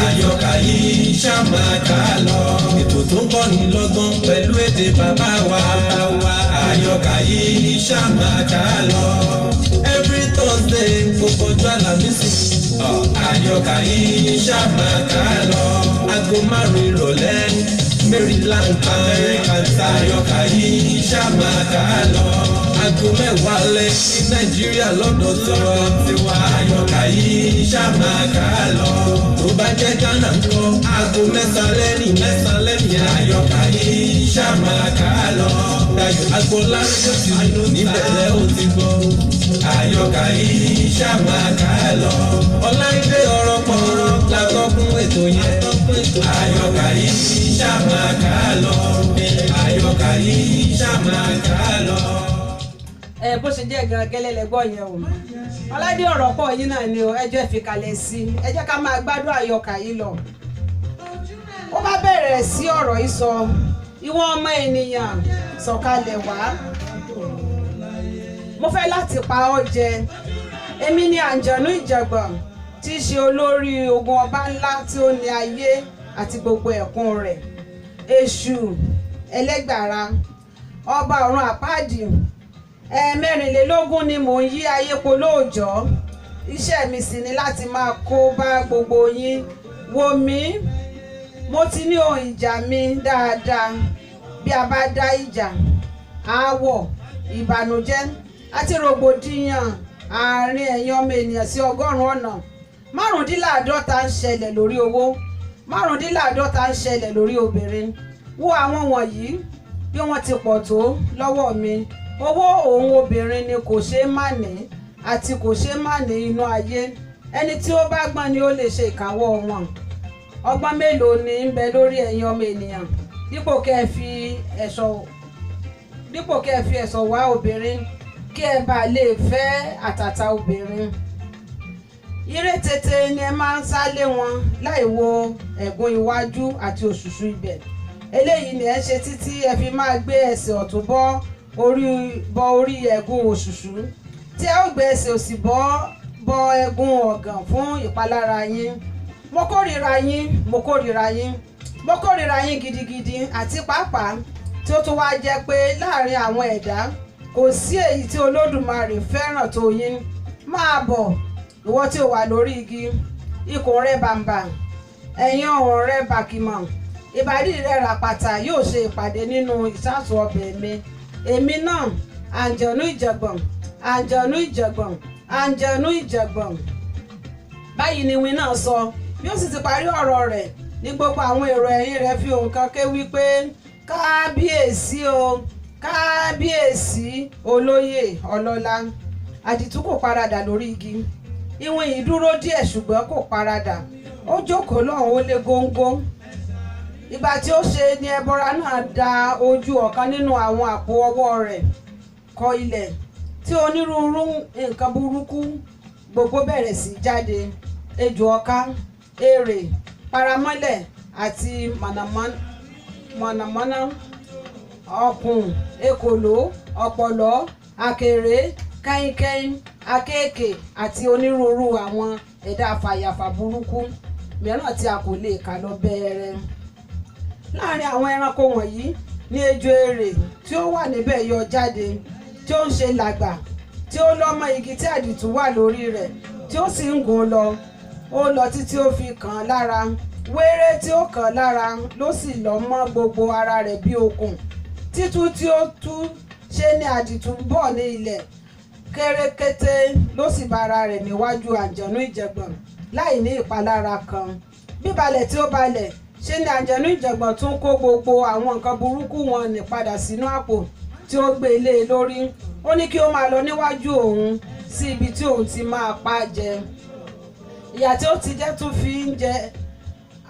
Àyọkà yìí ṣá máa kà á lọ. Ètò tó ń kọ́ni lọ́gbọ́n pẹ̀lú èdè bàbá wa. Àyọkà yìí ṣá máa kà á lọ. Every Thursday gbogbo ọjọ́ Àlàmísì. Àyọkà yìí ṣá máa kà á lọ. Aago 5 ìrọ̀lẹ́ Maryland America àyọkà yìí ṣá máa kà á lọ. Aago 10 alẹ́ ní Nàìjíríà lọ́dọ̀ tiwa. Àyọkà yìí ṣá máa kà á lọ. Tó bá jẹ́ Ghana ń kọ́ aago mẹ́sàn-án lẹ́yìn àyọkà yìí ṣàmàkà lọ. Dayọ̀ Agboola ló ti nù níbẹ̀rẹ̀ ó ti gbọ́. Àyọkà yìí ṣàmàkà lọ. Ọláìdé ọ̀rọ̀ pọ̀ látọ́kùn ètò yẹn. Àyọkà yìí ṣàmàkà lọ. Àyọkà yìí ṣàmàkà lọ. Bó ṣe jẹ́ gan gẹ́lẹ́ lẹ́gbọ́ yẹn o. Ọláìdé ọ̀rọ̀ pọ̀ yín náà ni o, ẹjọ́ ìfikalẹ̀ sí i, ẹ jẹ́ ká máa gbádùn àyọkà yìí lọ. Ó bá bẹ̀rẹ̀ sí ọ̀rọ̀ yìí sọ, ìwọ ọmọ ènìyàn sọ̀kalẹ̀ wá. Mo fẹ́ láti pa ọ́ jẹ. Èmi ni àǹjọ̀nú ìjàngbọ̀n tí í ṣe olórí ogun ọba ńlá tí ó ní ayé àti gbogbo ẹ̀kún rẹ̀. Èṣù ẹlẹ́gbàrá, ọba ọ̀run àpáàdì. 24 ni mò ń yí ayé po lóòjọ́. Iṣẹ́ mi sì ni láti máa kó bá gbogbo yín. Wò mí, mo ti ní ohun ìjà mi dáadáa. Bí a bá dá ìjà, aáwọ̀, ìbànújẹ́ àti rògbòdìyàn àárín ẹ̀yin ọmọ ènìyàn sí 100 ọ̀nà. 55 ń ṣẹlẹ̀ lórí owó, 55 ń ṣẹlẹ̀ lórí obìnrin. Wo àwọn wọ̀nyí bí wọ́n ti pọ̀ tó lọ́wọ́ mi. Owó òun obìnrin ni kò ṣeé má ní àti kò ṣeé má ní inú ayé. Ẹni tí ó bá gbọ́n ni ó lè ṣe ìkáwọ́ wọn. Ọgbọ́n mélòó ni ń bẹ lórí ẹ̀yin ọmọ ènìyàn? Dípò kẹ́ ẹ fi ẹ̀ṣọ́ wá obìnrin kí ẹ bá lè fẹ́ àtàtà obìnrin. Ire tètè ni ẹ máa ń sálé wọn láì wo ẹ̀gún iwájú àti òṣùṣù ibẹ̀. Eléyìí ni ẹ ṣe títí ẹ fi máa gbé ẹsẹ̀ ọ̀tún bọ́ orí ẹ̀gún òṣùṣù, tí ẹ ó gbé ẹsẹ̀ òsì bọ́ ẹ̀gún ọ̀gàn fún ìpalára yín. Mo kórìíra yín, mo kórìíra yín, mo kórìíra yín gidigidi, àti pàápàá tí ó tún wá jẹ́ pé láàrin àwọn ẹ̀dá kò sí èyí tí Olódùmarè fẹ́ràn tó yín. Máa bọ̀, ìwọ tí ó wà lórí igi, ikùn rẹ bàǹbà, ẹ̀yìn ọ̀rùn rẹ bàkìmọ̀, ìbàdí rẹ ràpàtà yóò ṣe ìpàdé nínú ìsásùn ọbẹ̀ mi. Èmi náà, àǹjọ̀nú ìjàngbọ̀n, àǹjọ̀nú ìjàngbọ̀n, àǹjọ̀nú ìjàngbọ̀n. Báyìí ni wí náà sọ. Bí ó sì ti parí ọ̀rọ̀ rẹ̀ ní gbogbo àwọn èrò ẹ̀yìn rẹ̀ fi ohùn kan ké wípé kábíyèsí o, kábíyèsí olóyè ọlọ́lá. Àdìtú kò paradà lórí igi. Ìwọ̀n yìí dúró díẹ̀ ṣùgbọ́n kò paradà. Ó jókòó lọ́hùn ó lé góńgó. Ìgbà tí ó ṣe ni ẹbọra náà da ojú ọ̀kan nínú àwọn àpò ọwọ́ rẹ̀ kọ ilẹ̀, tí onírúurú nǹkan burúkú gbogbo bẹ̀rẹ̀ sí jáde. Ejò ọká, èrè, paramọ́lẹ̀ àti mọ̀nàmọ́ná, ọ̀kùn, ekòló, ọ̀pọ̀lọ́, àkèré, kẹ́yìnkẹ́yìn, akéèké àti onírúurú àwọn ẹ̀dá fàyàfà burúkú mìíràn tí a kò lè kà lọ bẹ̀rẹ̀. Láàárín àwọn ẹranko wọ̀nyí ni ejò èrè tí ó wà níbẹ̀ yọ jáde, tí ó ń ṣe làgbà, tí ó lọ́ mọ́ igi tí àdìtú wà lórí rẹ̀, tí ó sì ń gùn lọ. Ó lọ títí ó fi kàn án lára. Wéré tí ó kàn án lára ló sì lọ́ mọ́ gbogbo ara rẹ̀ bí okùn. Títú tí ó tú ṣe ni àdìtú bọ̀ ní ilẹ̀. Kérékété ló sì bá ara rẹ̀ níwájú àǹjọ̀nú ìjàngbọ̀n láì ní ìpalára kan. Bíbalẹ̀ tí ó balẹ̀ ṣe ni àǹjọ̀nú ìjàngbọ̀n tún kó gbogbo àwọn nǹkan burúkú wọn nì padà sínú àpò tí ó gbé lé e lórí. Ó ní kí ó máa lọ níwájú òun sí ibi tí òun ti máa pa á jẹ. Ìyà tí ó ti jẹ tún fi ń jẹ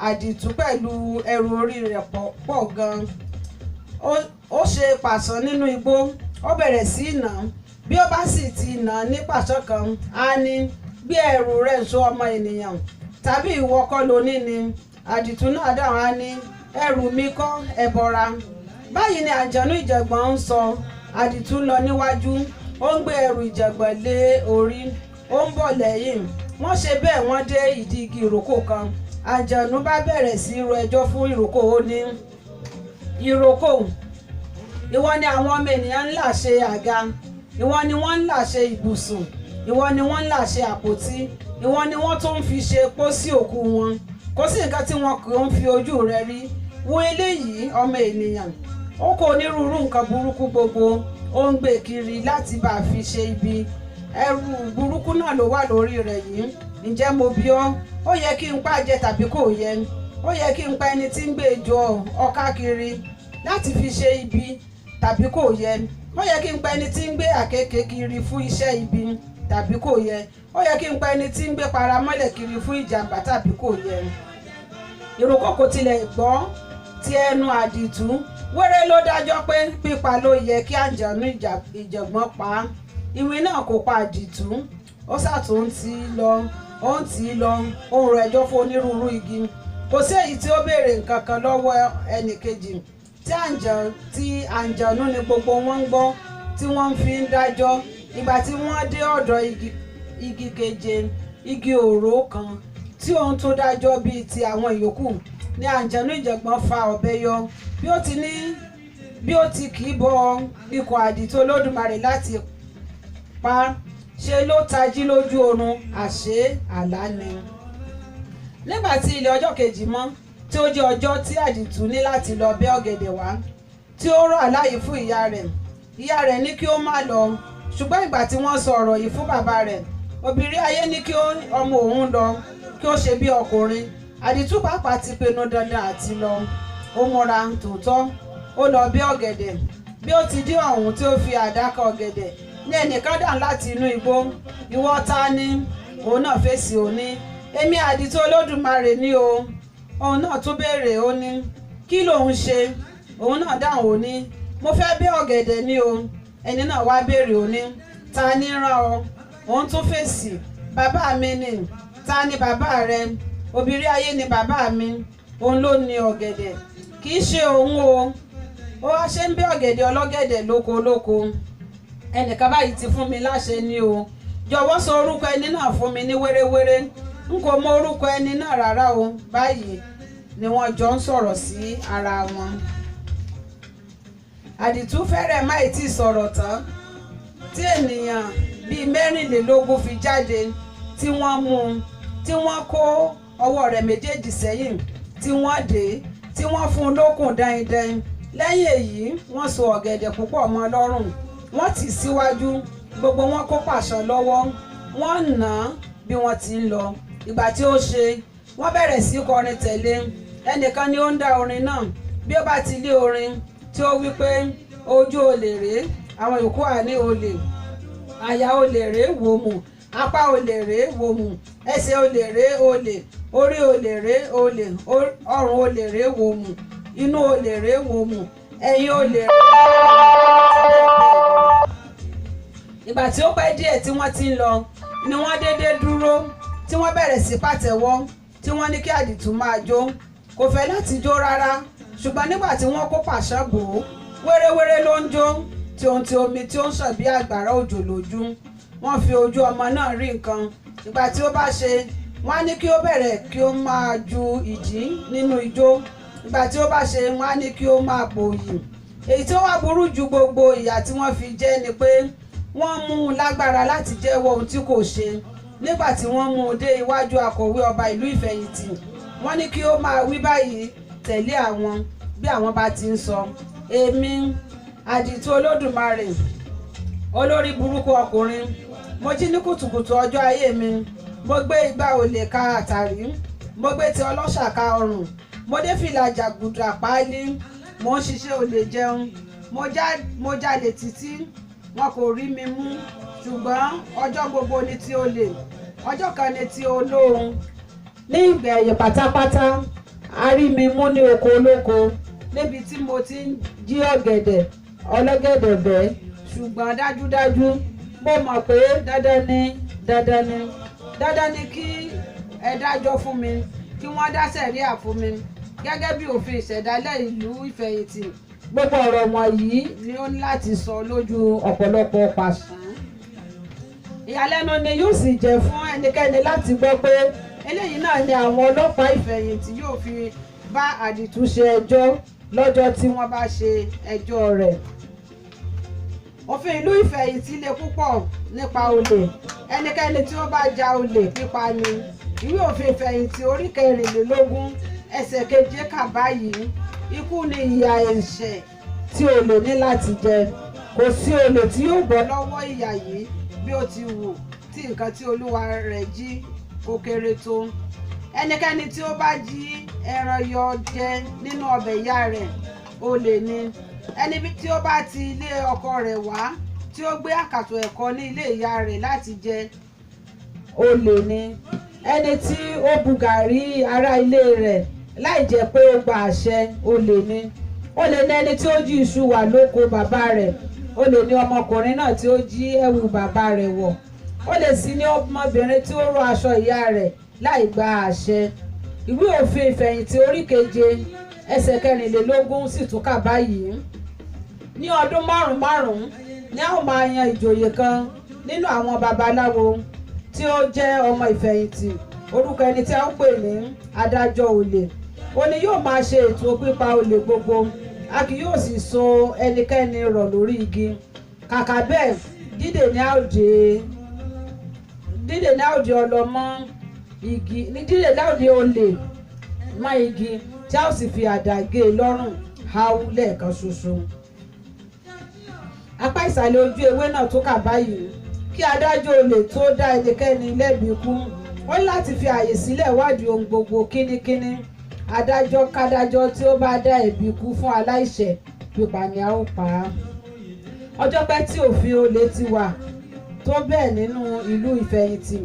àdìtú pẹ̀lú ẹrù orí rẹ̀ pọ̀ gan. Ó ṣe pàṣán nínú igbó, ó bẹ̀rẹ̀ sí í nà. Bí ó bá sì ti nà ní pàṣán kan, á ní gbé ẹrù rẹ̀ sọ ọmọ ènìyàn, tàbí ìwọ kọ́ ló ní ni. Àdìtú náà dáhùn á ní ẹrù mi kọ́, ẹbọra. Báyìí ni àǹjọ̀nú ìjàngbọ̀n ń sọ. Àdìtú lọ níwájú, ó ń gbé ẹrù ìjàngbọ̀n lé orí, ó ń bọ̀ lẹ́yìn. Wọ́n ṣe bẹ́ẹ̀ wọ́n dé ìdí igi ìrókò kan. Àǹjọ̀nú bá bẹ̀rẹ̀ sí ro ẹjọ́ fún ìrókò. Ó ní, ìrókò, ìwọ ni àwọn ọmọ ènìyàn ń là ṣe àga, ìwọ ni wọ́n ń là ṣe ibùsùn, ìwọ ni wọ́n ń là ṣe àpótí, ìwọ ni wọ́n tún ń fi ṣe pósí òkú wọn. Kò sí nǹkan tí wọn kò ń fi ojú rẹ rí. Wo eléyìí ọmọ ènìyàn. Ó kó onírúurú nǹkan burúkú gbogbo, ó ń gbé kiri láti bá a fi ṣe ibi. Ẹrù burúkú náà ló wà lórí rẹ̀ yìí. ǹjẹ́ mo bi ọ́ ó yẹ kí n pa jẹ tàbí kò yẹ ó yẹ kí n pa ẹni tí ń gbé ejò ọ̀ká kiri láti fi ṣe ibi tàbí kò yẹ ó yẹ kí n pa ẹni tí ń gbé àkekèé kiri fún iṣẹ́ ibi tàbí kò yẹ ó yẹ kí n pa ẹni tí ń gbé paramọ́lẹ̀ kiri fún ìjàmbá tàbí kò yẹ. ìrókò kò tilẹ̀ gbọ́ ti ẹnu àdìtú wéré ló dájọ́ pé pípa ló yẹ kí àǹjọ̀nú ìjọ̀gbọ́n pa á. ìwé náà kò pa àdìtú ó ṣàtún tì í lọ ó ń tì í lọ ó ń rọ ẹjọ́ fún onírúurú igi kò sí èyí tí ó béèrè nǹkan kan lọ́wọ́ ẹnìkejì tí àǹjọ̀nú ni gbogbo wọn ń gbọ́ tí wọ́n fi ń dájọ́. ìgbà tí wọ́n dé ọ̀dọ̀ igi keje igi òró kan tí òun tó dájọ́ bíi ti àwọn ìyókù ní àǹjọ̀nú ìjọ̀gbọ́n fa ọ̀bẹ yọ bí ó ti kì í bọ ikọ̀ àdìtú olódùmarè láti pa á ṣe ló tají lójú oorun àṣé àlá ni. nígbà tí ilẹ̀ ọjọ́ kejì mọ́ tí ó jẹ́ ọjọ́ tí àdìtú ní láti lọ bẹ́ ọ̀gẹ̀dẹ̀ wá tí ó rọ̀ àláyé fún ìyá rẹ̀ ní kí ó má lọ ṣùgbọ́n ìgbà tí wọ́n sọ ọ̀rọ̀ yìí fún bàbá rẹ̀ obìnrin ayé ní kí ọmọ òun lọ kí ó ṣe bí ọkùnrin àdìtú pàápàá ti pinnu dandan àti lọ ó múra tòótọ́ ó lọ bẹ́ ọ̀gẹ̀dẹ̀ bí ó ti dé ọ̀hún tí ó fi àdá kan ọ̀gẹ̀dẹ̀ ní ẹnìkan dàn láti inú igbó ìwọ ta ni òun náà fèsì òní èmi àdìtú olódùmarè ní o òun náà tún béèrè ó ní kí lòun ṣe òun náà dáhùn ó ní mo fẹ́ bẹ́ ọ̀gẹ̀dẹ̀ ní o ẹni náà wá béèrè ó ní ta ni rán ọ òun tún fèsì bàbá mi ni ta ni bàbá rẹ obìnrin ayé ni bàbá mi òun ló ní ọ̀gẹ̀dẹ̀ kì í ṣe òun o ó wá ṣe ń bẹ́ ọ̀gẹ̀dẹ̀ ọlọ́gẹ̀dẹ̀ lóko ẹnìkan báyìí ti fún mi láṣẹ ni o jọ̀wọ́ sọ orúkọ ẹni náà fún mi ní wéréwéré n kò mọ orúkọ ẹni náà rárá o báyìí ni wọ́n jọ ń sọ̀rọ̀ sí ara wọn. àdìtú fẹ́rẹ̀ máì tí sọ̀rọ̀ tán tí ènìyàn bíi mẹ́rìnlélógún fi jáde tí wọ́n mú un tí wọ́n kó ọwọ́ rẹ̀ méjèèjì sẹ́yìn tí wọ́n dé tí wọ́n fún un lókùn dáindáin lẹ́yìn èyí wọ́n so ọ̀gẹ̀dẹ̀ púpọ̀ mọ́ lọ́rùn wọ́n tì síwájú gbogbo wọn kó pàṣán lọ́wọ́ wọ́n nà án bí wọ́n ti ń lọ. ìgbà tí ó ṣe wọ́n bẹ̀rẹ̀ sí kọrin tẹ̀lé ẹnìkan ni ó ń dá orin náà bí ó bá ti lé orin tí ó wí pé ojú olè rèé àwọn yòókù à ní olè àyà olè rèé wò mù apá olè rèé wò mù ẹsẹ̀ olè rèé olè orí olè rèé olè ọrùn olè rèé wò mù inú olè rèé wò mù ẹ̀yìn olè rèé. ìgbà tí ó pẹ́ díẹ̀ tí wọ́n ti ń lọ ni wọ́n déédéé dúró tí wọ́n bẹ̀rẹ̀ sí pàtẹ́wọ́ tí wọ́n ní kí àdìtú máa jó kò fẹ́ láti jó rárá ṣùgbọ́n nígbà tí wọ́n kó pàṣán bò ó wéréwéré ló ń jó tí ohun ti omi tí ó ń ṣàn bí àgbàrá òjò lójú wọ́n fi ojú ọmọ náà rí nǹkan ìgbà tí ó bá ṣe wọ́n á ní kí ó bẹ̀rẹ̀ kí ó máa ju ìdí nínú ijó ìgbà tí ó bá ṣe wọ́n á ní kí ó máa pòyì èyí tí ó wá burú ju gbogbo ìyà tí wọ́n fi jẹ ni pé wọ́n mú un lágbára láti jẹ́wọ́ ohun tí kò ṣe nígbà tí wọ́n mú un dé iwájú akọ̀wé ọba ìlú ìfẹ̀yìntì wọ́n ní kí ó máa wí báyìí tẹ̀lé àwọn bí àwọn bá ti ń sọ èmi àdìtú olódùmarè olórí burúkú ọkùnrin mo jí ní kùtùkùtù ọjọ́ ayé mi mo gbé igbá olè ka àtàrí mo gbé ti ọlọ́ṣà ka ọrùn mo dé fìlà jàgùdà páálí mo ń ṣiṣẹ́ olè jẹun mo jalè títí wọn kò rí mi mú ṣùgbọ́n ọjọ́ gbogbo ni ti olè ọjọ́ kan ni ti olóhun ní ìgbẹ̀yìn pátápátá a rí mi mú ní oko olóko níbi tí mo ti ń jí ọ̀gẹ̀dẹ̀ ọlọ́gẹ̀dẹ̀ bẹ́ ṣùgbọ́n dájúdájú mo mọ̀ pé dandan ni kí ẹ dájọ́ fún mi kí wọ́n dá sẹ̀ríà fún mi gẹ́gẹ́ bí òfin ìṣẹ̀dálẹ̀ ìlú ìfẹ̀yìntì gbogbo ọ̀rọ̀ wọ̀nyí ni ó ní láti sọ lójú ọ̀pọ̀lọpọ̀ pàṣán. ìyàlẹ́nu ni yóò sì jẹ́ fún ẹnikẹ́ni láti gbọ́ pé eléyìí náà ni àwọn ọlọ́pàá ìfẹ̀yìntì yóò fi bá àdìtú ṣe ẹjọ́ lọ́jọ́ tí wọ́n bá ṣe ẹjọ́ rẹ̀. òfin ìlú ìfẹ̀yìntì le púpọ̀ nípa olè ẹnikẹ́ni tí ó bá ja olè pípa ni ìwé òfin ìfẹ̀yìntì orí 24 ẹsẹ̀ 7 kà báyìí ikú ni ìyà ẹ̀ṣẹ̀ tí olè ní láti jẹ kò sí olè tí yóò bọ́ lọ́wọ́ ìyà yìí bí ó ti wù tí nǹkan tí olúwa rẹ̀ jí kó kéré tó. Ẹnikẹ́ni tí ó bá jí ẹran yọ jẹ nínú ọbẹ̀ ìyá rẹ̀ olè ni. Ẹni tí ó bá ti ilé ọkọ rẹ̀ wá tí ó gbé àkàtò ẹ̀kọ ní ilé ìyá rẹ̀ láti jẹ olè ni. Ẹni tí ó bu gàrí ará ilé rẹ̀ láì jẹ́ pé ó gba àṣẹ olè ni. Olè ni ẹni tí ó jí iṣu wà lóko bàbá rẹ̀. Olè ni ọmọkùnrin náà tí ó jí ẹ̀wù bàbá rẹ̀ wọ̀. Olè sì ni ọmọbìnrin tí ó ró aṣọ ìyá rẹ̀ láì gba àṣẹ. Ìwé òfin ìfẹ̀yìntì orí 7 ẹsẹ̀ 24 sì tún kà báyìí. Ní ọdún márùn-ún ni a ó máa yan ìjòyè kan nínú àwọn babaláwo tí ó jẹ́ ọmọ ìfẹ̀yìntì. Orúkọ ẹni tí a ń pè ní adájọ́ olè. Òní yóò máa ṣe ètò pípa olè gbogbo. A kì yóò sì so ẹnikẹ́ni rọ̀ lórí igi. Kàkà bẹ́ẹ̀ dídè ní àòdì ọlọ́mọ igi ní dídè ní àòdì olè mọ́ igi tí a ó sì fi àdá gé e lọ́rùn háú lẹ́ẹ̀kan ṣoṣo. Apá ìsàlẹ̀ ojú ewé náà tó kà báyìí. Kí adájọ́ olè tó dá ẹnikẹ́ni lẹ́bi ikú, ó ní láti fi àyè sílẹ̀ wádìí ohun gbogbo kínníkínní. Adájọ́ kádájọ́ tí ó bá dá ẹ̀bi ikú fún aláìṣẹ̀ pípa ni a ó pa á. Ọjọ́ pẹ́ tí òfin olè ti wà tó bẹ́ẹ̀ nínú ìlú ìfẹ̀yìntì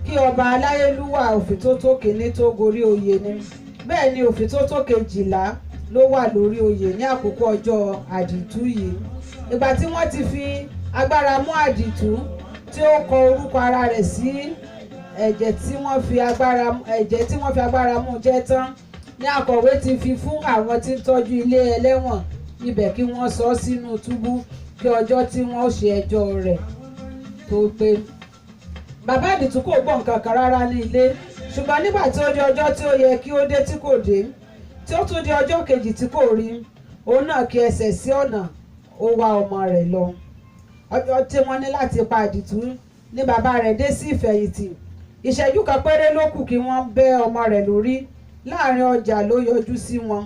kí ọba aláyélúwà Òfìtótó kìíní tó gorí oyè ni. Bẹ́ẹ̀ ni Òfìtótó 12 ló wà lórí oyè ní àkókò ọjọ́ àdìtú yìí. Ìgbà tí wọ́n ti fi agbára mú àdìtú tí ó kọ orúkọ ara rẹ̀ sí ẹ̀jẹ̀ tí wọ́n fi agbára mú jẹ tán ní akọ̀wé ti fi fún àwọn tí ń tọ́jú ilé ẹlẹ́wọ̀n ibẹ̀ kí wọ́n sọ sínú túbú kí ọjọ́ tí wọ́n ó ṣe ẹjọ́ rẹ̀ tó pé. Bàbá àdìtú kò gbọ́ nǹkan kan rárá ní ilé, ṣùgbọ́n nígbà tí ó di ọjọ́ tí ó yẹ kí ó dé tí kò dé, tí ó tún di ọjọ́ kejì tí kò rí, òun náà kí ẹsẹ̀ sí ọ̀nà ó wá ọmọ rẹ̀ lọ. Ọjọ́ tí wọ́n ní láti pa àdìtú ní bàbá rẹ̀ dé sí ìfẹ̀yìntì. Ìṣẹ́jú kan péré ló kù kí wọ́n bẹ́ ọmọ rẹ̀ lórí. Láàrin ọjà ló yọjú sí wọn.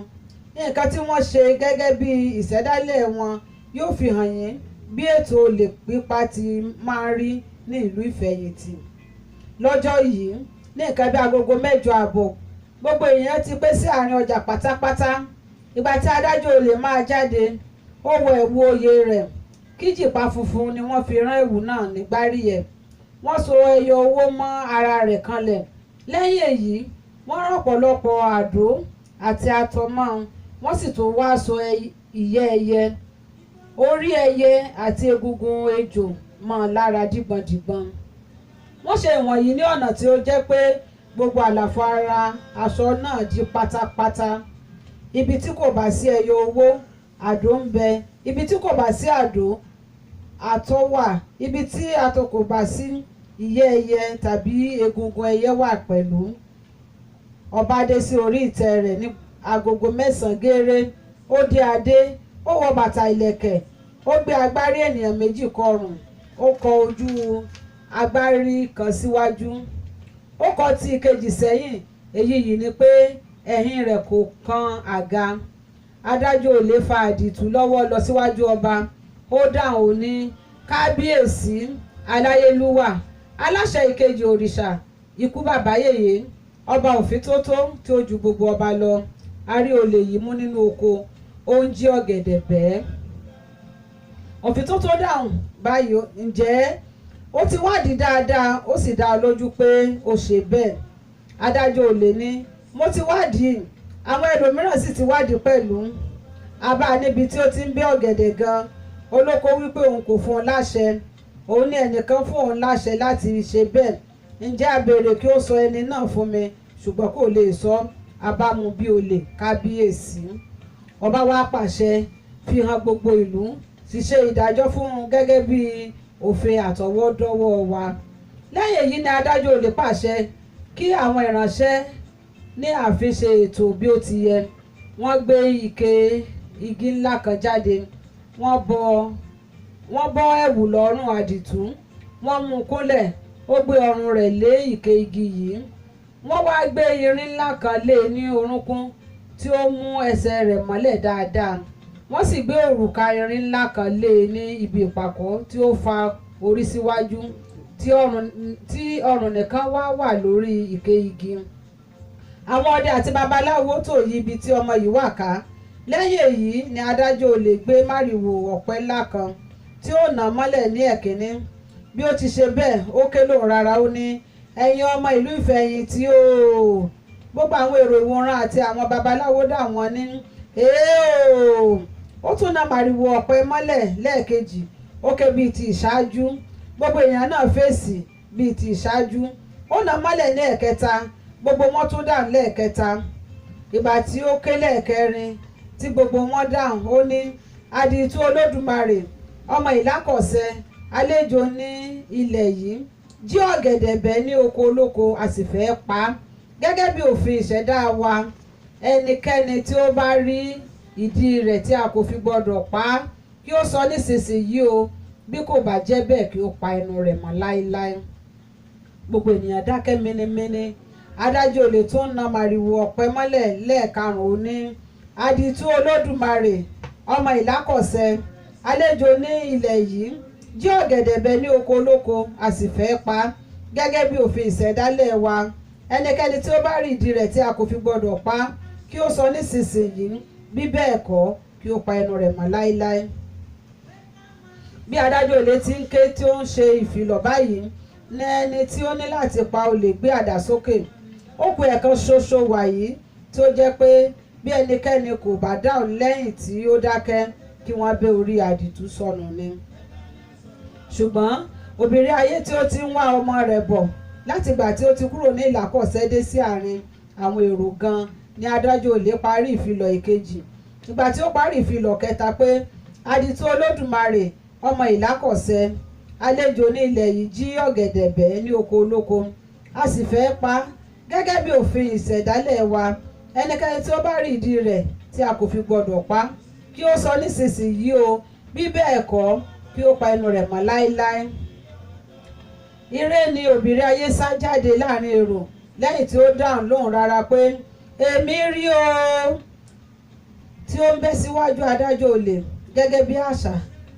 Nǹkan tí wọ́n ṣe gẹ́gẹ́ bí ìṣẹ̀dálẹ̀ wọn yóò fi hàn yín bí ètò olè pípa ti máa ń rí ní ìlú ìfẹ̀yìntì. Lọ́jọ́ yìí ní nǹkan bí agogo 7:30 gbogbo èèyàn ti pé sí àárín ọjà pátápátá. Ìgbà tí adájọ́ olè máa jáde, ó wọ ẹ̀wù oyè rẹ̀. Kíjìpá funfun ni wọ́n fi rán ẹ̀wù náà nígbárí ẹ̀. Wọ́n so ẹyọ owó mọ́ ara rẹ̀ kanlẹ̀. Lẹ́yìn èyí wọ́n rán ọ̀pọ̀lọpọ̀ àdó àti atọ mọ́ ọn. Wọ́n sì tún wá so ìyẹ́ ẹyẹ, orí ẹyẹ àti egungun ejò mọ́ ọn lára dígbọ̀ndígbọ̀n. Wọ́n ṣe ìwọ̀nyí ní ọ̀nà tí ó jẹ́ pé gbogbo àlàfo ara aṣọ náà di pátápátá. Ibi tí kò bá sí ẹyọ owó, àdó ń bẹ. Ibi tí kò bá sí àdó, àtọ wà. Ibi tí àtọ kò bá sí, ìyẹ́ ẹyẹ tàbí egungun ẹyẹ wà pẹ̀lú. Ọba dé sí orí ìtẹ́ rẹ̀ ní agogo 9 gẹ́rẹ́. Ó dé adé, ó wọ bàtà ìlẹ̀kẹ̀, ó gbé agbárí ènìyàn 2 kọrùn, ó kọ ojú agbárí kan síwájú, ó kọ ti ìkejì sẹ́yìn. Èyí yìí ni pé ẹ̀yìn rẹ̀ kò kan àga. Adájọ́ olè fa àdìtú lọ́wọ́ lọ síwájú ọba. Ó dáhùn ó ní, kábíyèsí aláyélúwà, aláṣẹ ìkejì òrìṣà, ikú bàbá yèyé, ọba Òfìtótó tí ó ju gbogbo ọba lọ. A rí olè yìí mú nínú oko, ó ń jí ọ̀gẹ̀dẹ̀ bẹ́ẹ̀. Òfìtótó dáhùn báyìí, ǹjẹ́ ó ti wádìí dáadáa, ó sì dá ọ lójú pé ó ṣe bẹ́ẹ̀? Adájọ́ olè ní, mo ti wádìí, àwọn ẹlòmíràn sì ti wádìí pẹ̀lú. A bá níbi tí ó ti ń bẹ́ ọ̀gẹ̀dẹ̀ gan. Olóko wípé òun kò fún un láṣẹ, òun ní ẹnìkan fún òun láṣẹ láti ṣe bẹ́ẹ̀. Ǹjẹ́ a béèrè kí ó sọ ẹni náà fún mi, ṣùgbọ́n kò lè sọ. A bá mú bí olè, kábíyèsí. Ọba wa pàṣẹ, fi hàn gbogbo ìlú, sì ṣe ìdájọ́ fún un gẹ́gẹ́ bí òfin àtọwọ́dọ́wọ́ wa. Lẹ́yìn èyí ni adájọ́ olè pàṣẹ kí àwọn ìránṣẹ́ ní ààfin ṣe ètò bí ó ti yẹ. Wọ́n gbé ike igi ńlá kan jáde. Wọ́n bọ́ ẹ̀wù lọ́rùn àdìtú. Wọ́n mú un kúnlẹ̀. Ó gbé ọrùn rẹ̀ lé ike igi yìí. Wọ́n wá gbé irin ńlá kan lé e ní orúnkún tí ó mú ẹsẹ̀ rẹ̀ mọ́lẹ̀ dáadáa. Wọ́n sì gbé òrùka irin ńlá kan lé e ní ibi ìpàkọ́ tí ó fa orí síwájú tí ọrùn nìkan wà lórí ìké igi. Àwọn ọdẹ àti babaláwo tò yí ibi tí ọmọ yìí wà ká. Lẹ́yìn èyí ni adájọ́ olè gbé márìwò ọ̀pẹ ńlá kan tí ó nà mọ́lẹ̀ ní ẹ̀kíní. Bí ó ti ṣe bẹ́ẹ̀ ó ké lóhùn rárá, ó ní, ẹ̀yin ọmọ ìlú Ìfẹ̀yìntì o. Gbogbo àwọn èrò ìwòran àti àwọn babaláwo dà wọ́n ní èèó. Ó tún nà márìwò ọ̀pẹ mọ́lẹ̀ lẹ́ẹ̀kejì, ó ké bíi ti ìṣáájú. Gbogbo èèyàn náà fèsì bíi ti ìṣáájú. Ó nà mọ́lẹ̀ ní ẹ̀kẹta, gbogbo wọn tún dáhùn lẹ́ẹ̀kẹta. Ìgbà tí ó ké lẹ́ẹ̀kẹrin tí gbogbo wọn dáhùn, ó ní, àdìtú Olódùmarè, ọmọ ìlákọ̀ọ́sẹ́, àlejò ní ilẹ̀ yìí, jí ọ̀gẹ̀dẹ̀ bẹ́ ní oko olóko, a sì fẹ́ pa á. Gẹ́gẹ́ bí òfin ìṣẹ̀dá wa, ẹnikẹ́ni tí ó bá rí ìdí rẹ̀ tí a kò fi gbọdọ̀ pa á, kí ó sọ nísinsìnyí o, bí kò bá jẹ́ bẹ́ẹ̀ kí ó pa ẹnu rẹ̀ mọ́ láéláé. Gbogbo ènìyàn dákẹ́ mẹ́nẹ́mẹ́nẹ́. Adájọ́ olè tó ń na màrìwò ọ̀pẹ mọ́lẹ̀ lẹ́ẹ̀karùn-ún ní, àdìtú Olódùmarè, ọmọ ìlákọ̀ọ́sẹ́, àlejò ní ilẹ̀ yìí, jí ọ̀gẹ̀dẹ̀ bẹ́ ní oko olóko, a sì fẹ́ pa á. Gẹ́gẹ́ bí òfin ìṣẹ̀dálẹ̀ wa, ẹnikẹ́ni tí ó bá rí ìdí rẹ̀ tí a kò fi gbọdọ̀ pa á, kí ó sọ nísinsìnyí, bí bẹ́ẹ̀ kọ́ kí ó pa ẹnu rẹ̀ mọ́ láéláé. Bí adájọ́ olè ti ń ké tí ó ń ṣe ìfilọ̀ báyìí, ní ẹni tí ó ní láti pa olè gbé àdá sókè. Ó kù ẹ̀kan ṣoṣo wàyí tí ó jẹ́ pé bí ẹnikẹ́ni kò bá dáhùn lẹ́yìn tí ó dákẹ́, kí wọ́n bẹ́ orí àdìtú sọnù ni. Ṣùgbọ́n obìnrin ayé tí ó ti ń wá ọmọ rẹ̀ bọ̀ láti ìgbà tí ó ti kúrò ní ìlàkọ̀ọ́sẹ́ dé sí àárín àwọn èrò gan ni adájọ́ olè parí ìfilọ̀ ìkejì. Ìgbà tí ó parí ìfilọ̀ kẹta pé, àdìtú Olódùmarè, ọmọ ìlákọ̀ọ́sẹ́, àlejò ní ilẹ̀ yìí, jí ọ̀gẹ̀dẹ̀ bẹ́ ní oko olóko, a sì fẹ́ pa á. Gẹ́gẹ́ bí òfin ìṣẹ̀dálẹ̀ wa, ẹnikẹ́ni tí ó bá rí ìdí rẹ̀ tí a kò fi gbọdọ̀ pa á, kí ó sọ nísinsìnyí o, bí bẹ́ẹ̀ kọ́ kí ó pa ẹnu rẹ̀ mọ́ láéláé. Ire ni obìnrin ayé sá jáde láàrin èrò lẹ́yìn tí ó dáhùn lóhùn rárá pé, èmi rí o, tí ó ń bẹ́ síwájú adájọ́ olè. Gẹ́gẹ́ bí àṣà,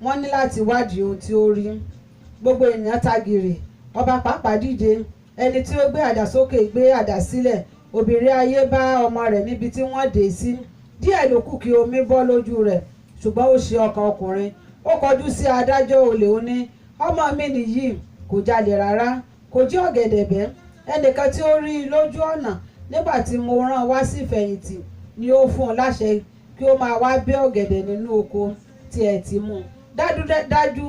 wọ́n ní láti wádìí ohun tí ó rí. Gbogbo ènìyàn tagìrì, ọba pàápàá dìde. Ẹni tí ó gbé àdá sókè gbé àdá sílẹ̀. Obìnrin ayé bá ọmọ rẹ̀ níbi tí wọ́n dè sí. Díẹ̀ ló kù kí omi bọ́ lójú rẹ̀, ṣùgbọ́n ó ṣe ọkàn ọkùnrin. Ó kọjú sí adájọ́ olè, ó ní, ọmọ mi nìyí, kò jalè rárá, kò jí ọ̀gẹ̀dẹ̀ bẹ́. Ẹnìkan tí ó rí i lójú ọ̀nà nígbà tí mo rán wá sí Ìfẹ̀yìntì ni ó fún un láṣẹ kí ó máa wá bẹ́ ọ̀gẹ̀dẹ̀ nínú oko tí ẹ ti mú. Dájúdájú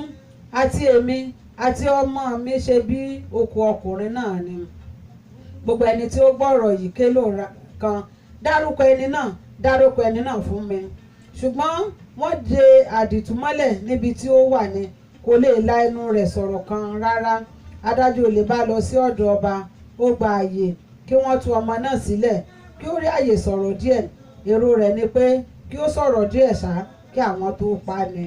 àti èmi àti ọmọ mi ṣe bí oko ọkùnrin náà ni. Gbogbo ẹni tí ó gbọ́rọ̀ yìí ké lóra kan, dárúkọ ẹni náà fún mi. Ṣùgbọ́n wọ́n de àdìtú mọ́lẹ̀ níbi tí ó wà ní, kò lè la ẹnu rẹ̀ sọ̀rọ̀ kan rárá. Adájọ́ olè bá lọ sí ọ̀dọ̀ ọba, ó gba àyè kí wọ́n tú ọmọ náà sílẹ̀ kí ó rí àyè sọ̀rọ̀ díẹ̀. Èrò rẹ̀ ni pé kí ó sọ̀rọ̀ díẹ̀ ṣá kí àwọn tó pa ni.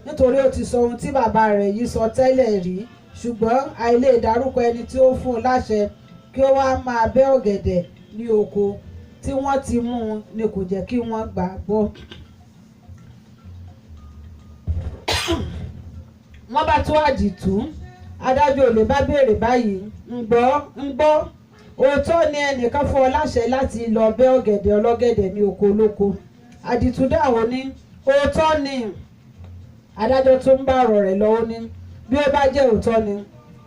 Nítorí ó ti sọ ohun tí bàbá rẹ̀ yìí sọ tẹ́lẹ̀ rí, ṣùgbọ́n àìlè dárúkọ ẹni tí ó fún un láṣẹ kí ó wá máa bẹ́ ọ̀gẹ̀dẹ̀ ní oko tí wọ́n ti mú un ni kò jẹ́ kí wọ́n gbà á gbọ́. Wọ́n bá tú àdìtú. Adájọ́ olè bá béèrè báyìí, ń gbọ́, òótọ́ ni ẹnìkan fún ọ láṣẹ láti lọ bẹ́ ọ̀gẹ̀dẹ̀ ọlọ́gẹ̀dẹ̀ ní oko olóko? Àdìtú dáhùn ní, òótọ́ ni. Adájọ́ tó ń bá ọ̀rọ̀ rẹ̀ lọ, ó ní, bí ó bá jẹ́ òótọ́ ni,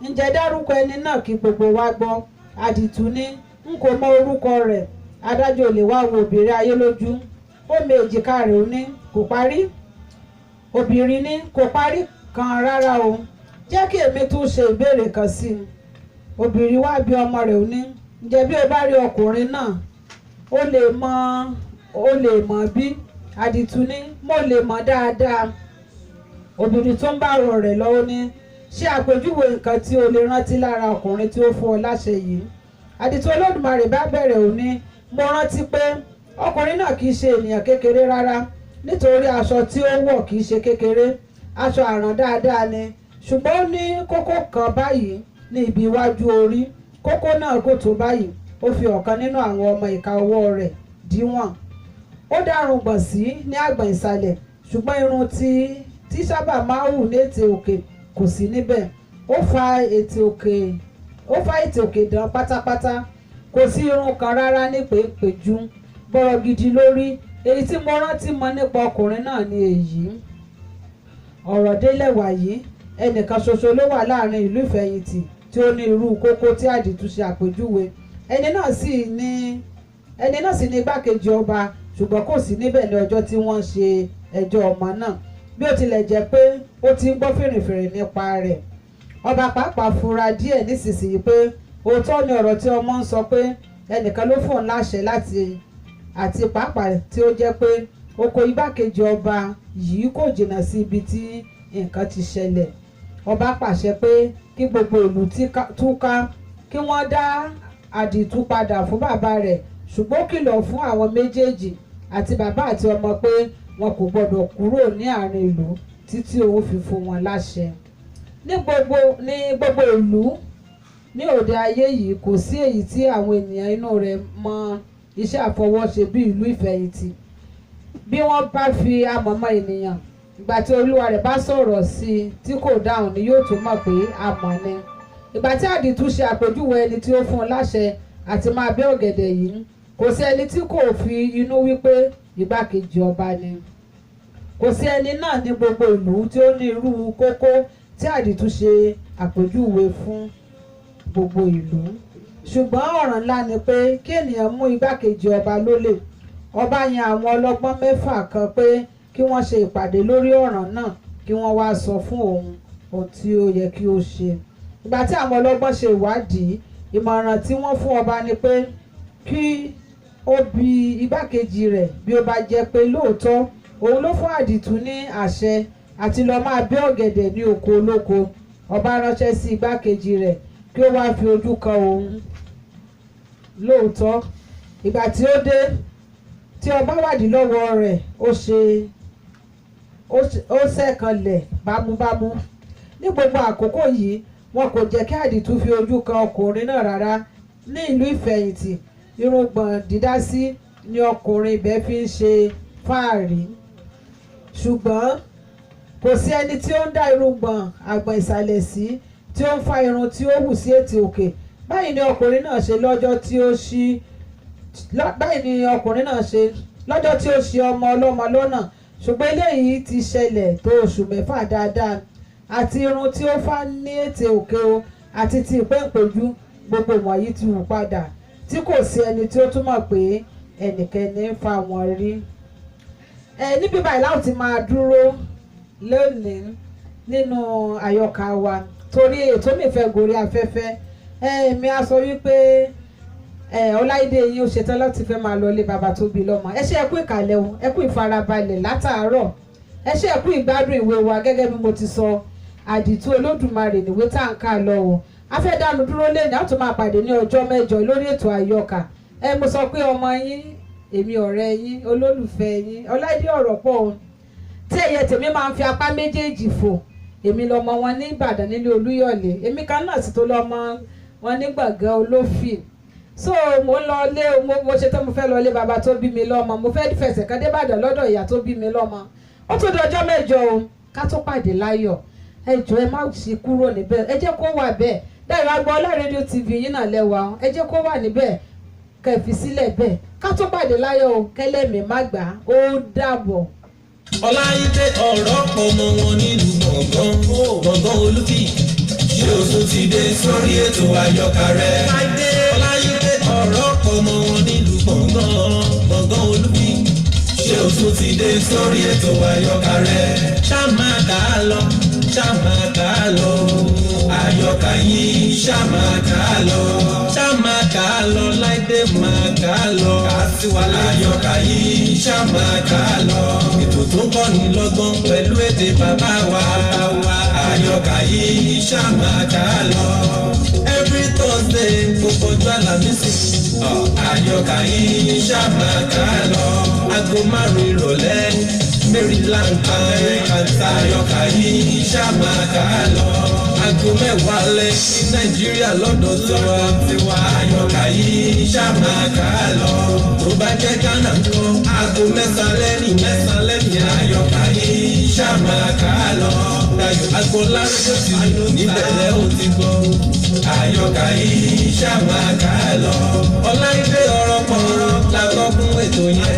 ǹjẹ́ dárúkọ ẹni náà kí gbogbo wa gbọ́. Àdìtú ní, n kò mọ orúkọ rẹ̀. Adájọ́ olè wá wo obìnrin ayé lójú, ó mì èjìká rẹ̀, ó ní, kò parí. Obìnrin ní, kò parí kan rárá o, jẹ́ kí èmi tún ṣe ìbéèrè kan sí i. Obìnrin wá bí ọmọ rẹ̀, ó ní, ǹjẹ́ bí o bá rí ọkùnrin náà, ó lè mọ̀ bí? Àdìtú ní, mo lè mọ̀ dáadáa. Obìnrin tó ń bá ọ̀rọ̀ rẹ̀ lọ, ó ní, ṣe àpèjúwe nǹkan tí o lè rántí lára ọkùnrin tí ó fún ọ láṣẹ yìí. Àdìtú Olódùmarè bá bẹ̀rẹ̀, ó ní, mo rántí pé ọkùnrin náà kì í ṣe ènìyàn kékeré rárá, nítorí aṣọ tí ó wọ̀ kì í ṣe kékeré, aṣọ àrán dáadáa ni, ṣùgbọ́n ó ní kókó kan báyìí ní ibi iwájú orí. Kókó náà kò tó báyìí. Ó fi ọ̀kan nínú àwọn ọmọ ìka ọwọ́ rẹ̀ díwọ̀n. Ó dárùngbọ̀n sí ní àgbọ̀n ìsàlẹ̀, ṣùgbọ́n irun tí sábà máa hù ní ètè òkè kò sí níbẹ̀. ó fa ètè òkè dán pátápátá, kò sí irun kan rárá ní péńpéjú, bọ̀rọ̀ gidi lórí. Èyí tí mo rántí mọ̀ nípa ọkùnrin náà ni èyí. Ọ̀rọ̀ délẹ̀ wàyí, ẹnìkan ṣoṣo ló wà láàrin ìlú ìfẹ̀yìntì tí ó ní irú kókó tí àdìtú ṣe àpèjúwe. Ẹni náà sì ní igbákejì ọba, ṣùgbọ́n kò sí níbẹ̀ ní ọjọ́ tí wọ́n ṣe ẹjọ́ ọmọ náà, bí ó tilẹ̀ jẹ́ pé ó ti ń gbọ́ fìrìfìrì nípa rẹ̀. Ọba pàápàá fura díẹ̀ nísinsìnyí pé òótọ́ ni ọ̀rọ̀ tí ọmọ ń sọ pé ẹnìkan ló fún òun láṣẹ àti pàápàá tí ó jẹ́ pé oko igbákejì ọba yìí kò jìnnà sí ibi tí nǹkan ti ṣẹlẹ̀. Ọba pàṣẹ pé kí gbogbo ìlú túká, kí wọ́n dá àdìtú padà fún bàbá rẹ̀, ṣùgbọ́n ó kìlọ̀ fún àwọn méjèèjì àti bàbá àti ọmọ pé wọn kò gbọdọ̀ kúrò ní àárín ìlú títí òun fi fún wọn láṣẹ. Ní gbogbo ìlú ní òde ayé yìí kò sí èyí tí àwọn ènìyàn inú rẹ̀ mọ iṣẹ́ àfọwọ́ṣe bí ìlú ìfẹ̀yìntì. Bí wọ́n bá fi amọ̀ mọ ènìyàn, ìgbà tí olúwa rẹ̀ bá sọ̀rọ̀ sí i tí kò dáhùn ni yóò tún mọ̀ pé amọ̀ ni. Ìgbà tí àdìtú ṣe àpèjúwe ẹni tí ó fún un láṣẹ àti máa bẹ́ ọ̀gẹ̀dẹ̀ yìí, kò sí ẹni tí kò fi inú wípé igbákejì ọba ni. Kò sí ẹni náà ní gbogbo ìlú tí ó ní irú kókó tí àdìtú ṣe àpèjúwe fún gbogbo ìlú. Ṣùgbọ́n ọ̀ràn ńlá ni pé kí ènìyàn mú igbákejì ọba lólè. Ọba yan àwọn ọlọ́gbọ́n 6 kan pé kí wọ́n ṣe ìpàdé lórí ọ̀ràn náà, kí wọ́n wá sọ fún ohun tí ó yẹ kí ó ṣe. Ìgbà tí àwọn ọlọ́gbọ́n ṣe ìwádìí, ìmọ̀ràn tí wọ́n fún ọba ni pé kí ó bi igbákejì rẹ̀ bí ó bá jẹ́ pé lóòótọ́ òun ló fún àdìtú ní àṣẹ àti lọ máa bẹ́ ọ̀gẹ̀dẹ̀ ní oko olóko. Ọba ránṣẹ́ sí igbákejì rẹ̀ kí ó wá fi ojú kan òun. Lóòótọ́, ìgbà tí ó dé tí ọba wádìí lọ́wọ́ rẹ̀, ó ṣẹ̀kanlẹ̀ bámúbámú. Ní gbogbo àkókò yìí, wọn kò jẹ́ kí àdìtú fi ojú kan ọkùnrin náà rárá. Ní ìlú ìfẹ̀yìntì, irùngbọ̀n dídá sí ni ọkùnrin ibẹ̀ fi ń ṣe fáàrí. Ṣùgbọ́n kò sí ẹni tí ó ń dá irùngbọ̀n àgbọ̀n ìsàlẹ̀ sí, tí ó ń fa irun tí ó hù sí ètè òkè. Báyìí ni ọkùnrin náà ṣe lọ́jọ́ tí ó ṣì ọmọ ọlọ́mọ lọ́nà. Ṣùgbọ́n eléyìí ti ṣẹlẹ̀ tó oṣù 6 dáadáa, àti irun tí ó fá ní ètè òkè o àti ti ìpéǹpéjú, gbogbo wọ̀nyí ti hù padà, tí kò sí ẹni tí ó túmọ̀ pé ẹnikẹ́ni ń fa wọn rí. Níbí báyìí láti ti máa dúró lónìí nínú àyọkà wa, torí ètò mi fẹ́ gorí afẹ́fẹ́. Èmi á sọ wípé Ọláìdé yín ó ṣetán láti fẹ́ máa lọ ilé bàbá tó bí lọ́mọ. Ẹ ṣé ẹ kú ìkàlẹ̀ o, ẹ kú ìfarabalẹ̀ látàárọ̀, ẹ ṣé ẹ kú ìgbádùn ìwé wa. Gẹ́gẹ́ bí mo ti sọ, àdìtú Olódùmarè níwé tá à ń kà lọ o. A fẹ́ dánu dúró lẹ́yìn, a tún máa pàdé ní ọjọ́ mẹ́jọ lórí ètò àyọkà. Mo sọ pé ọmọ yín, èmi ọ̀rẹ́ yín, olólùfẹ́ yín, Ọláìdé ọ̀rọ̀ pọ̀ o. Tí ẹyẹ tèmi máa ń fi apá méjèèjì fò, èmi lọmọ wọn ní Ìbàdàn nílé Olúyọ̀lé, èmi kan náà sì tó lọmọ wọn ní Gbọ̀ngán Olófì. So mo ń lọ lé, mo ṣe tán mo fẹ́ lọ lé bàbá tó bí mi lọ́mọ, mo fẹ́ fẹsẹ̀ kan dé Ìbàdàn lọ́dọ̀ ìyá tó bí mi lọ́mọ. Ó tó di ọjọ́ mẹ́jọ o, ká tó pàdé láyọ̀. Ẹ jọ̀ọ́ ẹ má ṣe kúrò níbẹ̀, ẹ jẹ́ kó wà bẹ́ẹ̀. Dáìrọ̀ Agboola rédíò TV yín náà lẹ́wà o, ẹ jẹ́ kó wà níbẹ̀, kẹ́ fi sílẹ̀ bẹ́ẹ̀. Ká tó pàdé láyọ̀ o, kẹ́lẹ́mì má gbà, ó dàbọ̀. Ọláyídé ọ̀rọ̀ pọ̀ mọ́ wọn nílùú gbọ̀ngàn Olúfì. Ṣé o tún ti dé sórí ètò àyọkà rẹ̀? Ọláyídé ọ̀rọ̀ pọ̀ mọ́ wọn nílùú gbọ̀ngàn Olúfì. Ṣé o tún ti dé sórí ètò àyọkà rẹ̀? Ṣá máa kà á lọ, ṣá máa kà á lọ. Àyọkà yìí ṣá máa kà á lọ. Ṣá máa kà á lọ, Láìdé máa kà á lọ. Àyọkà yìí ṣá máa kà á lọ. Ètò tó ń kọ́ni lọ́gbọ́n pẹ̀lú èdè bàbá wa. Àyọkà yìí ṣá máa kà á lọ. Every Thursday gbogbo ọjọ́ Àlàmísì. Àyọkà yìí ṣá máa kà á lọ. Aago 5 ìrọ̀lẹ́ Maryland American Àyọkà yìí ṣá máa kà á lọ. Aago 10 alẹ́ ní Nàìjíríà lọ́dọ̀ tiwa. Àyọkà yìí ṣá máa kà á lọ. Tó bá jẹ́ Ghana ńkọ́, aago 9 lẹ́yìn. Àyọkà yìí ṣàmà ká lọ. Dayọ̀ Agboola ló ti lò níbẹ̀rẹ̀ ó ti gbọ́. Àyọkà yìí ṣàmà ká lọ. Ọláìdé ọ̀rọ̀ kan la gbọ́ fún ètò yẹn.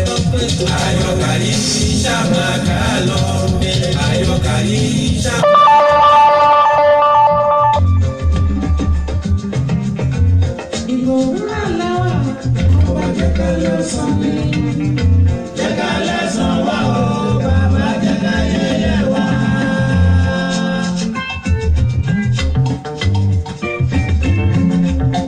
Àyọkà yìí ṣàmà ká lọ. Àyọkà yìí ṣàmà. Ìgbòho àlá ọba jẹ́ ká lọ sàn mí. Jẹ́ ká lẹ́